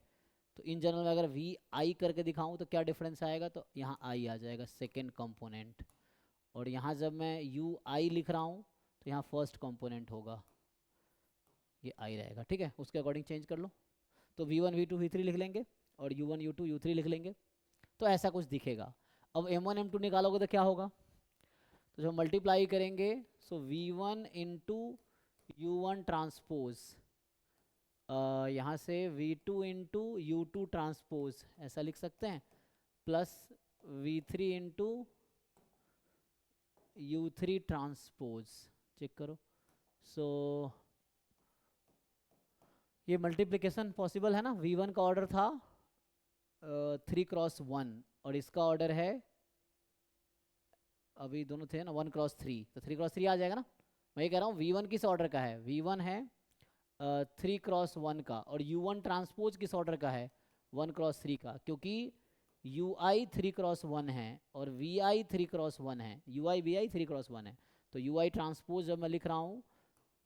तो इन जनरल में अगर VI करके दिखाऊँ तो क्या डिफरेंस आएगा, तो यहाँ I आ जाएगा सेकेंड कंपोनेंट, और यहाँ जब मैं UI लिख रहा हूँ तो यहाँ फर्स्ट कंपोनेंट होगा, ये I रहेगा, ठीक है. उसके अकॉर्डिंग चेंज कर लो. तो V1 V2 V3 लिख लेंगे और U1 U2 U3 लिख लेंगे, तो ऐसा कुछ दिखेगा. अब M1 M2 निकालोगे तो क्या होगा, तो जब मल्टीप्लाई करेंगे सो V1 इंटू U1 ट्रांसपोज, यहाँ से V2 इंटू U2 ट्रांसपोज ऐसा लिख सकते हैं, plus V3 into U3 transpose. Check करो. सो ये मल्टीप्लिकेशन पॉसिबल है ना. V1 का ऑर्डर था 3x1 और इसका ऑर्डर है, अभी दोनों थे ना 1x3, तो 3x3 आ जाएगा ना. मैं ये कह रहा हूँ V1 किस ऑर्डर का है, V1 है 3x1 का, और U1 ट्रांसपोज किस ऑर्डर का है, 1x3 का, क्योंकि UI 3x1 है और VI 3x1 है, UI VI 3x1 है. तो UI ट्रांसपोज जब मैं लिख रहा हूँ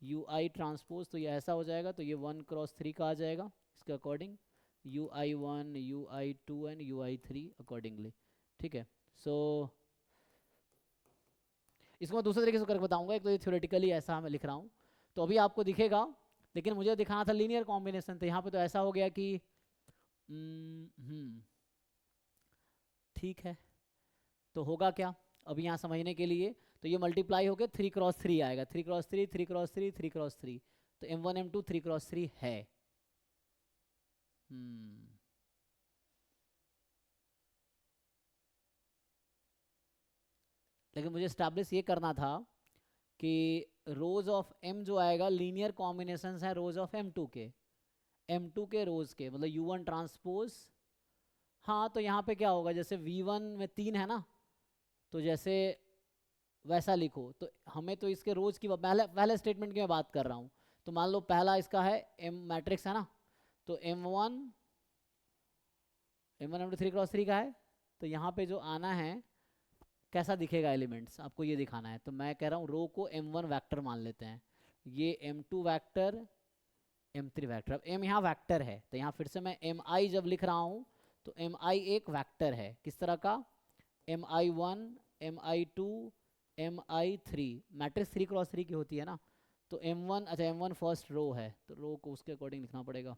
UI ट्रांसपोज, तो ये ऐसा हो जाएगा, तो ये 1x3 का आ जाएगा इसके according, UI1 UI2 and UI3 accordingly, ठीक है. सो इसको मैं दूसरे तरीके से करके बताऊंगा. एक तो ये थ्योरेटिकली ऐसा मैं लिख रहा हूँ तो अभी आपको दिखेगा, लेकिन मुझे दिखाना था लीनियर कॉम्बिनेशन, तो यहाँ पे तो ऐसा हो गया कि ठीक है. तो होगा क्या, अभी यहाँ समझने के लिए, तो ये मल्टीप्लाई होकर 3x3 आएगा, 3x3 3x3 3x3, तो M1 M2 3x3 है। लेकिन मुझे स्टैब्लिश ये करना था कि रोज ऑफ M जो आएगा लीनियर कॉम्बिनेशंस हैं रोज ऑफ M2 के, M2 के रोज के, मतलब U1 ट्रांसपोज। हाँ तो यहाँ पे क्या होगा, जैसे V1 में 3 है ना, तो जैसे वैसा लिखो। तो हमें तो इसके रोज की पहले स्टेटमेंट की मैं बात कर रहा हूँ। तो मान लो पहला इसका है M मैट्रिक्स है ना, तो M1 M2 3x3 का है। तो यहाँ पे जो आना है कैसा दिखेगा एलिमेंट्स, आपको ये दिखाना है। तो मैं कह रहा हूँ रो को M1 वैक्टर मान लेते हैं, ये M2 वैक्टर, M3 वैक्टर। अब M यहाँ वैक्टर है, तो यहाँ फिर से मैं Mi जब लिख रहा हूँ तो Mi एक वैक्टर है, किस तरह का, Mi1 Mi2 Mi3, matrix 3x3 की होती है ना। तो M1, अच्छा M1 फर्स्ट रो है, तो रो को उसके अकॉर्डिंग लिखना पड़ेगा।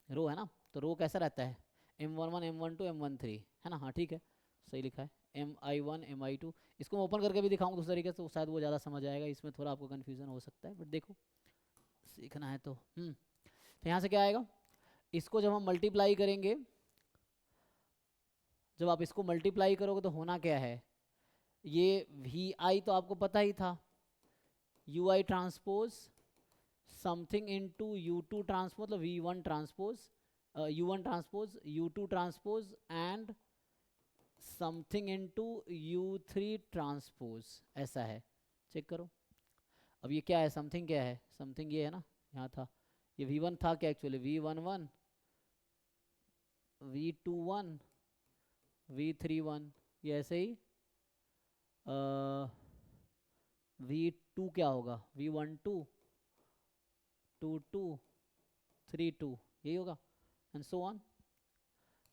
रो है ना, तो रो कैसा रहता है, M11 M12 M13 है ना। हाँ ठीक है, सही लिखा है, Mi1 Mi2। इसको मैं ओपन करके भी दिखाऊंगा दूसरे तरीके से, तो शायद वो ज़्यादा समझ आएगा, इसमें थोड़ा आपको कन्फ्यूज़न हो सकता है, बट देखो सीखना है तो। तो यहाँ से क्या आएगा, इसको जब हम मल्टीप्लाई करेंगे, जब आप इसको मल्टीप्लाई करोगे तो होना क्या है, ये Vi तो आपको पता ही था, Ui transpose something into U2 transpose, मतलब V1 transpose U1 transpose U2 transpose and something into U3 transpose, ऐसा है। चेक करो, अब ये क्या है, समथिंग क्या है, समथिंग ये है ना, यहाँ था ये V1 था क्या एक्चुअली, V11 V21 V31, ये ऐसे ही V2 क्या होगा, V12 22 32, यही होगा, and so on,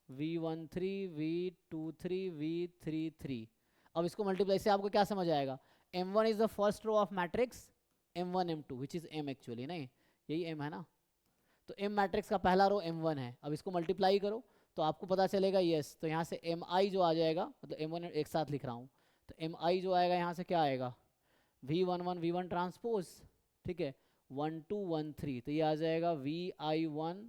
V13 V23 V33। अब इसको मल्टीप्लाई से आपको क्या समझ आएगा, M1 is the first row of matrix M1 M2 which is M actually, नहीं यही M है ना। तो M मैट्रिक्स का पहला रो M1 है, अब इसको मल्टीप्लाई करो तो आपको पता चलेगा, यस। तो यहाँ से Mi जो आ जाएगा, मतलब M1 एक साथ लिख रहा हूँ, तो Mi जो आएगा यहाँ से क्या आएगा, V11 V1 ट्रांसपोज, ठीक है, 1 2 1 3, तो ये आ जाएगा Vi1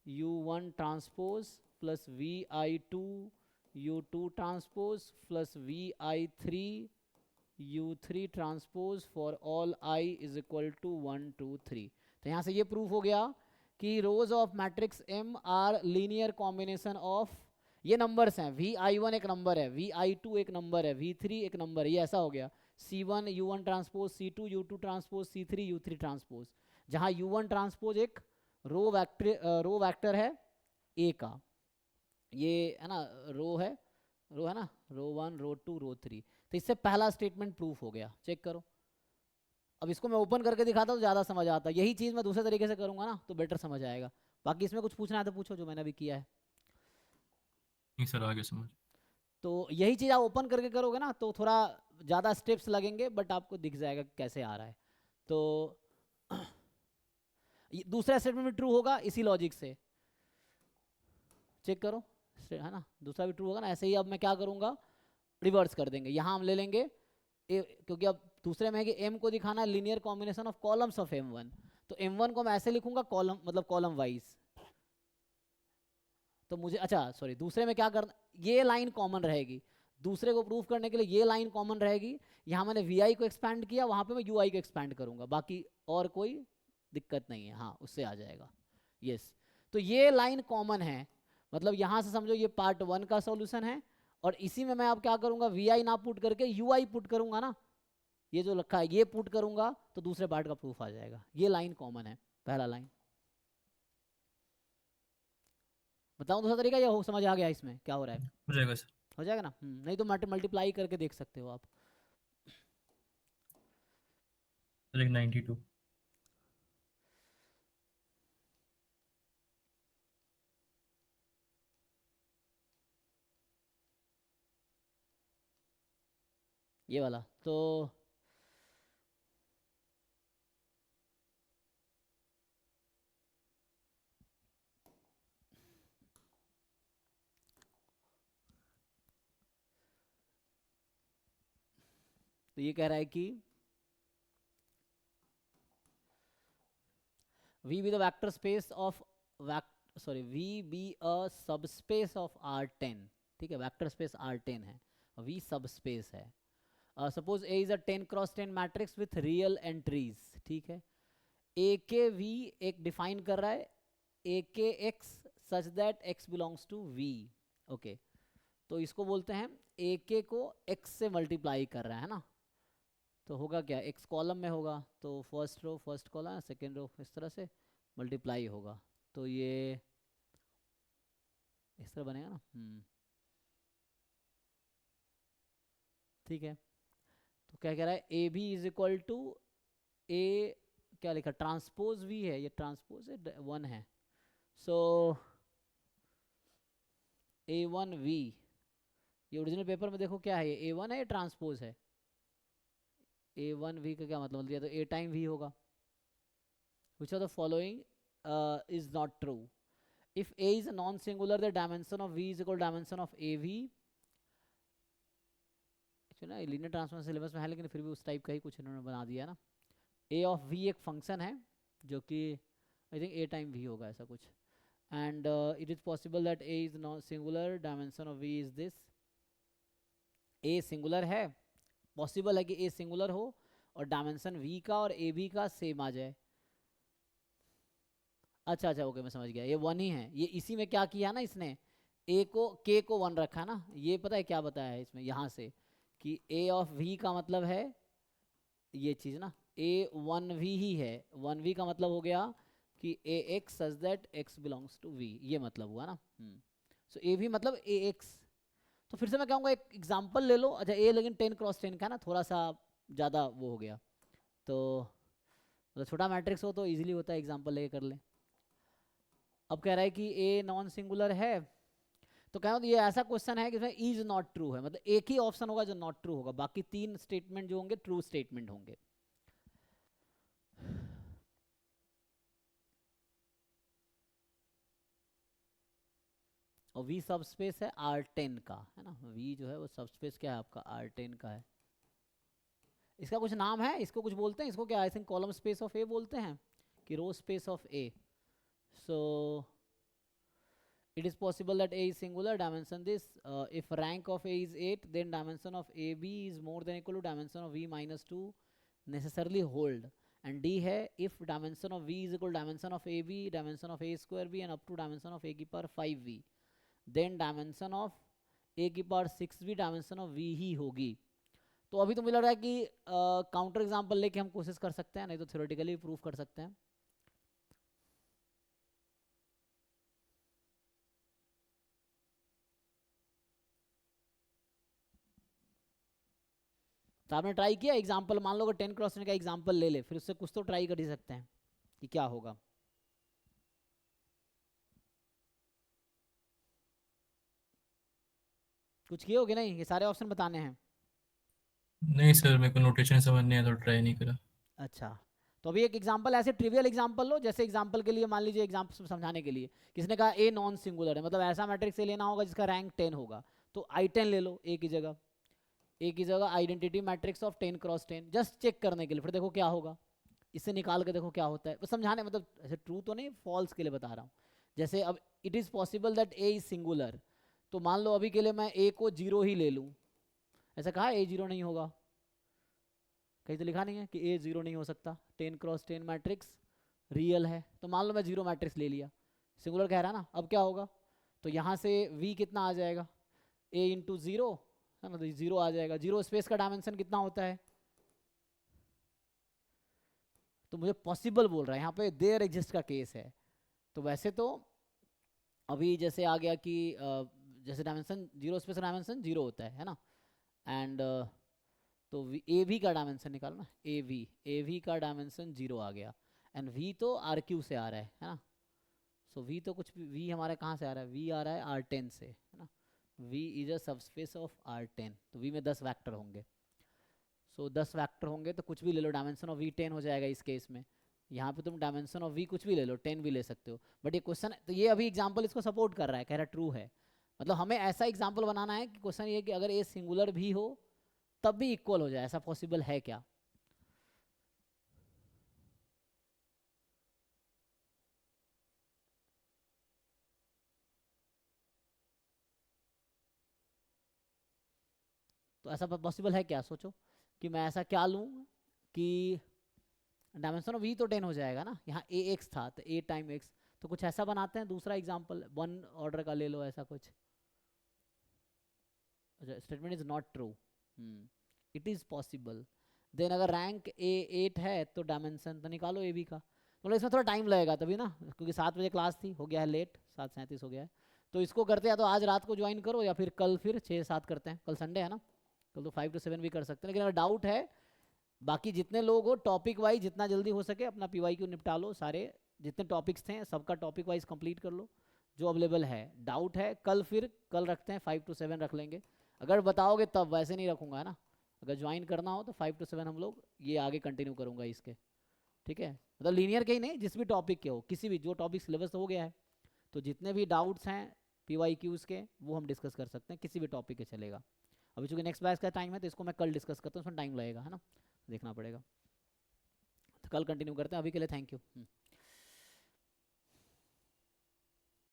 U1 transpose plus Vi2 U2 transpose plus Vi3 U3 transpose for all I is equal to 1 2 3। तो यहाँ से ये प्रूफ हो गया कि rows of matrix M are linear combination of, ये नंबर्स हैं, Vi1 एक नंबर है, Vi2 एक नंबर है, V3 एक नंबर है, ये ऐसा हो गया C1 U1 transpose C2 U2 transpose C3 U3 transpose, जहाँ U1 ट्रांसपोज एक रो वेक्टर है A का, ये है ना रो है ना, रो 1 रो 2 रो 3। तो इससे पहला स्टेटमेंट प्रूफ हो गया, चेक करो। अब इसको मैं ओपन करके दिखाता तो ज़्यादा समझ आता, यही चीज़ मैं दूसरे तरीके से करूँगा ना तो बेटर समझ आएगा। बाकी इसमें कुछ पूछना है तो पूछो, जो मैंने अभी किया है। नहीं सर, आगे समझ। तो यही चीज़ आप ओपन करके करोगे ना तो थोड़ा ज़्यादा स्टेप्स लगेंगे, बट आपको दिख जाएगा कैसे आ रहा है। तो दूसरा स्टेटमेंट भी ट्रू होगा इसी लॉजिक से, चेक करो, है ना, दूसरा भी ट्रू होगा ना। ऐसे ही अब मैं क्या करूँगा, रिवर्स कर देंगे, यहाँ हम ले लेंगे क्योंकि अब दूसरे में है कि M को दिखाना है linear combination of columns of M1, तो M1 को मैं ऐसे लिखूंगा कॉलम, मतलब कॉलम वाइज। तो मुझे, अच्छा सॉरी, दूसरे में क्या करना, ये लाइन कॉमन रहेगी, दूसरे को प्रूफ करने के लिए ये लाइन कॉमन रहेगी। यहाँ मैंने Vi को एक्सपैंड किया, वहाँ पे मैं Ui को एक्सपैंड करूँगा, बाकी और कोई दिक्कत नहीं है, हाँ उससे आ जाएगा, यस। तो ये लाइन कॉमन है, मतलब यहाँ से समझो ये पार्ट 1 का सॉल्यूशन है, और इसी में मैं अब क्या करूँगा, Vi ना पुट करके Ui पुट करूँगा ना, ये जो लिखा है ये पुट करूँगा तो दूसरे पार्ट का प्रूफ आ जाएगा। ये लाइन कॉमन है, पहला लाइन। बताऊँ दूसरा तरीका, या हो समझ आ गया इसमें क्या हो रहा है? हो जाएगा सर। हो जाएगा ना, नहीं तो मल्टीप्लाई करके देख सकते हो आप। सर एक 92। ये वाला तो तो ये कह रहा है कि V be the vector space of V be a subspace of R10, ठीक है, वेक्टर स्पेस R10 है, V सबस्पेस है. Suppose A is a 10 cross 10 matrix with real entries, ठीक है. A के V एक डिफाइन कर रहा है A के X such that X belongs to V. Okay, तो इसको बोलते हैं A के को X से मल्टीप्लाई कर रहा है ना. तो होगा क्या, X कॉलम में होगा तो first row first column, second row इस तरह से मल्टीप्लाई होगा. तो ये इस तरह बनेगा ना. ठीक है. तो क्या कह रहा है, A B is equal to A, क्या लिखा, ट्रांसपोज वी है, ये ट्रांसपोज है, 1 है. सो A1 V, ये ओरिजिनल पेपर में देखो क्या है, ये A1 है या ट्रांसपोज है. A1 V का क्या मतलब दिया, तो A टाइम V होगा. Which of the following is not true? If A is a non-singular, the dimension of V is equal to dimension of AV. ना लीनियर ट्रांसफॉर्म सिलेबस में है, लेकिन फिर भी उस टाइप का ही कुछ इन्होंने बना दिया है ना. A of V एक फंक्शन है जो कि I think A time V होगा ऐसा कुछ. And it is possible that A is non singular, dimension of V is this. A singular है, पॉसिबल है कि A सिंगुलर हो और डायमेंशन V का और AB का सेम आ जाए. अच्छा ओके, मैं समझ गया, ये 1 ही है. ये इसी में क्या किया ना इसने, A को K को 1 रखा ना. ये पता है क्या बताया है इसमें, यहाँ से कि A ऑफ V का मतलब है ये चीज़ ना, A1V ही है. 1V का मतलब हो गया कि AX such that X belongs to V, ये मतलब हुआ ना. सो AV मतलब AX. तो फिर से मैं कहूँगा एक एग्जाम्पल ले लो. अच्छा, A लेकिन 10 क्रॉस 10 का ना, थोड़ा सा ज़्यादा वो हो गया. तो मतलब छोटा मैट्रिक्स हो तो इजीली होता है, एग्जाम्पल लेके कर लें. अब कह रहा है कि A नॉन सिंगुलर है, तो कह रहा हूँ ये ऐसा क्वेश्चन है कि इसमें इज नॉट ट्रू है, मतलब एक ही ऑप्शन होगा जो नॉट ट्रू होगा, बाकी 3 स्टेटमेंट जो होंगे ट्रू स्टेटमेंट होंगे. और V सबस्पेस है R10 का, है ना. V जो है वो सबस्पेस क्या है आपका, R10 का है. इसका कुछ नाम है, इसको कुछ बोलते हैं, इसको क्या I think column space of A बोलते हैं कि row space of A. So it is possible that A is singular, dimension this. If rank of A is 8, then dimension of AB is more than equal to dimension of V minus 2 necessarily hold. And D है, if dimension of V is equal to dimension of AB, dimension of A square B and up to dimension of A की power 5V, then dimension of A की power 6V dimension of V ही होगी. तो अभी तो मुझे लग रहा है कि काउंटर एग्जाम्पल लेके हम कोशिश कर सकते हैं, नहीं तो थ्योरेटिकली प्रूफ कर सकते हैं. तो आपने ट्राई किया एग्जाम्पल, मान लो अगर 10 क्रॉस 10 का एग्जाम्पल ले ले, फिर उससे कुछ तो ट्राई कर ही सकते हैं कि क्या होगा. कुछ किए होगे नहीं, ये सारे ऑप्शन बताने हैं. नहीं सर, मेरे को नोटेशन समझ नहीं आया तो ट्राई नहीं करा. अच्छा, तो अभी एक एग्जाम्पल ऐसे ट्रिवियल एग्जाम्पल लो, जैसे एग्जाम्पल के लिए मान लीजिए, एग्जाम्पल समझाने के लिए किसने कहा A नॉन सिंगुलर है, मतलब ऐसा मैट्रिक्स लेना होगा जिसका रैंक 10 होगा, तो I10 ले लो A की जगह. A की जगह identity matrix of 10 cross 10, just check करने के लिए, फिर देखो क्या होगा, इससे निकाल के देखो क्या होता है. वो समझाने, मतलब ऐसे ट्रू तो नहीं, फॉल्स के लिए बता रहा हूँ. जैसे अब it is possible that A is singular, तो मान लो अभी के लिए मैं A को 0 ही ले लूँ. ऐसा कहा A 0 नहीं होगा, कहीं तो लिखा नहीं है कि A 0 नहीं हो सकता. 10 क्रॉस 10 मैट्रिक्स रियल है, तो मान लो मैं 0 मैट्रिक्स ले लिया, सिंगुलर कह रहा है ना. अब क्या होगा, तो यहाँ से V कितना आ जाएगा, A इंटू 0 है ना, तो 0 आ जाएगा. 0 स्पेस का डायमेंशन कितना होता है, तो मुझे पॉसिबल बोल रहा है यहाँ पे, देयर एग्जिस्ट का केस है. तो वैसे तो अभी जैसे आ गया कि जैसे डायमेंशन 0 स्पेस का डायमेंशन 0 होता है ना. एंड तो ए वी का डायमेंशन निकालो ना, ए वी का डायमेंशन 0 आ गया. एंड V तो RQ से आ रहा है ना. सो V तो कुछ भी, V हमारा कहाँ से आ रहा है, V आ रहा है R10 से, है ना. V is a subspace of R10, तो V में 10 वैक्टर होंगे. सो 10 वैक्टर होंगे तो कुछ भी ले लो, डायमेंशन ऑफ V 10 हो जाएगा इस केस में. यहाँ पे तुम डायमेंशन ऑफ V कुछ भी ले लो, 10 भी ले सकते हो. बट ये क्वेश्चन, तो ये अभी एग्जाम्पल इसको सपोर्ट कर रहा है, कह रहा है ट्रू है. मतलब हमें ऐसा एग्जाम्पल बनाना है कि क्वेश्चन ये कि अगर A सिंगुलर भी हो तब भी इक्वल हो जाए, ऐसा पॉसिबल है क्या? तो ऐसा पॉसिबल है क्या? सोचो कि मैं ऐसा क्या लूँ कि डायमेंशन ऑफ वी तो 10 हो जाएगा ना, यहाँ ए एक्स था तो ए टाइम एक्स, तो कुछ ऐसा बनाते हैं दूसरा एग्जाम्पल, 1 ऑर्डर का ले लो ऐसा कुछ। Statement is not true, it is possible. Then अगर रैंक ए 8 है तो डायमेंशन तो निकालो ए बी का, मतलब इसमें थोड़ा टाइम लगेगा तभी ना, क्योंकि 7 बजे क्लास थी, हो गया है लेट, 7:37 हो गया है। तो इसको करते हैं तो आज रात को ज्वाइन करो या फिर कल फिर 6-7 करते हैं, कल संडे है ना, कल तो 5 to 7 भी कर सकते हैं। लेकिन अगर डाउट है, बाकी जितने लोग हो टॉपिक वाइज जितना जल्दी हो सके अपना पी वाई क्यू निपटा लो, सारे जितने टॉपिक्स थे सबका टॉपिक वाइज कंप्लीट कर लो जो अवेलेबल है। डाउट है कल, फिर कल रखते हैं 5 to 7 रख लेंगे, अगर बताओगे तब, वैसे नहीं रखूंगा है ना। अगर ज्वाइन करना हो तो 5 to 7 हम लोग ये आगे कंटिन्यू करूंगा इसके, ठीक है। मतलब लीनियर के ही नहीं, जिस भी टॉपिक के हो, किसी भी, जो टॉपिक सिलेबस हो गया है, तो जितने भी डाउट्स हैं पी वाई क्यूज़ के वो हम डिस्कस कर सकते हैं, किसी भी टॉपिक के चलेगा। अभी चूंकि नेक्स्ट बैच का टाइम है तो इसको मैं कल डिस्कस करता हूँ, उसमें टाइम लगेगा है ना, देखना पड़ेगा। तो कल कंटिन्यू करते हैं, अभी के लिए थैंक यू।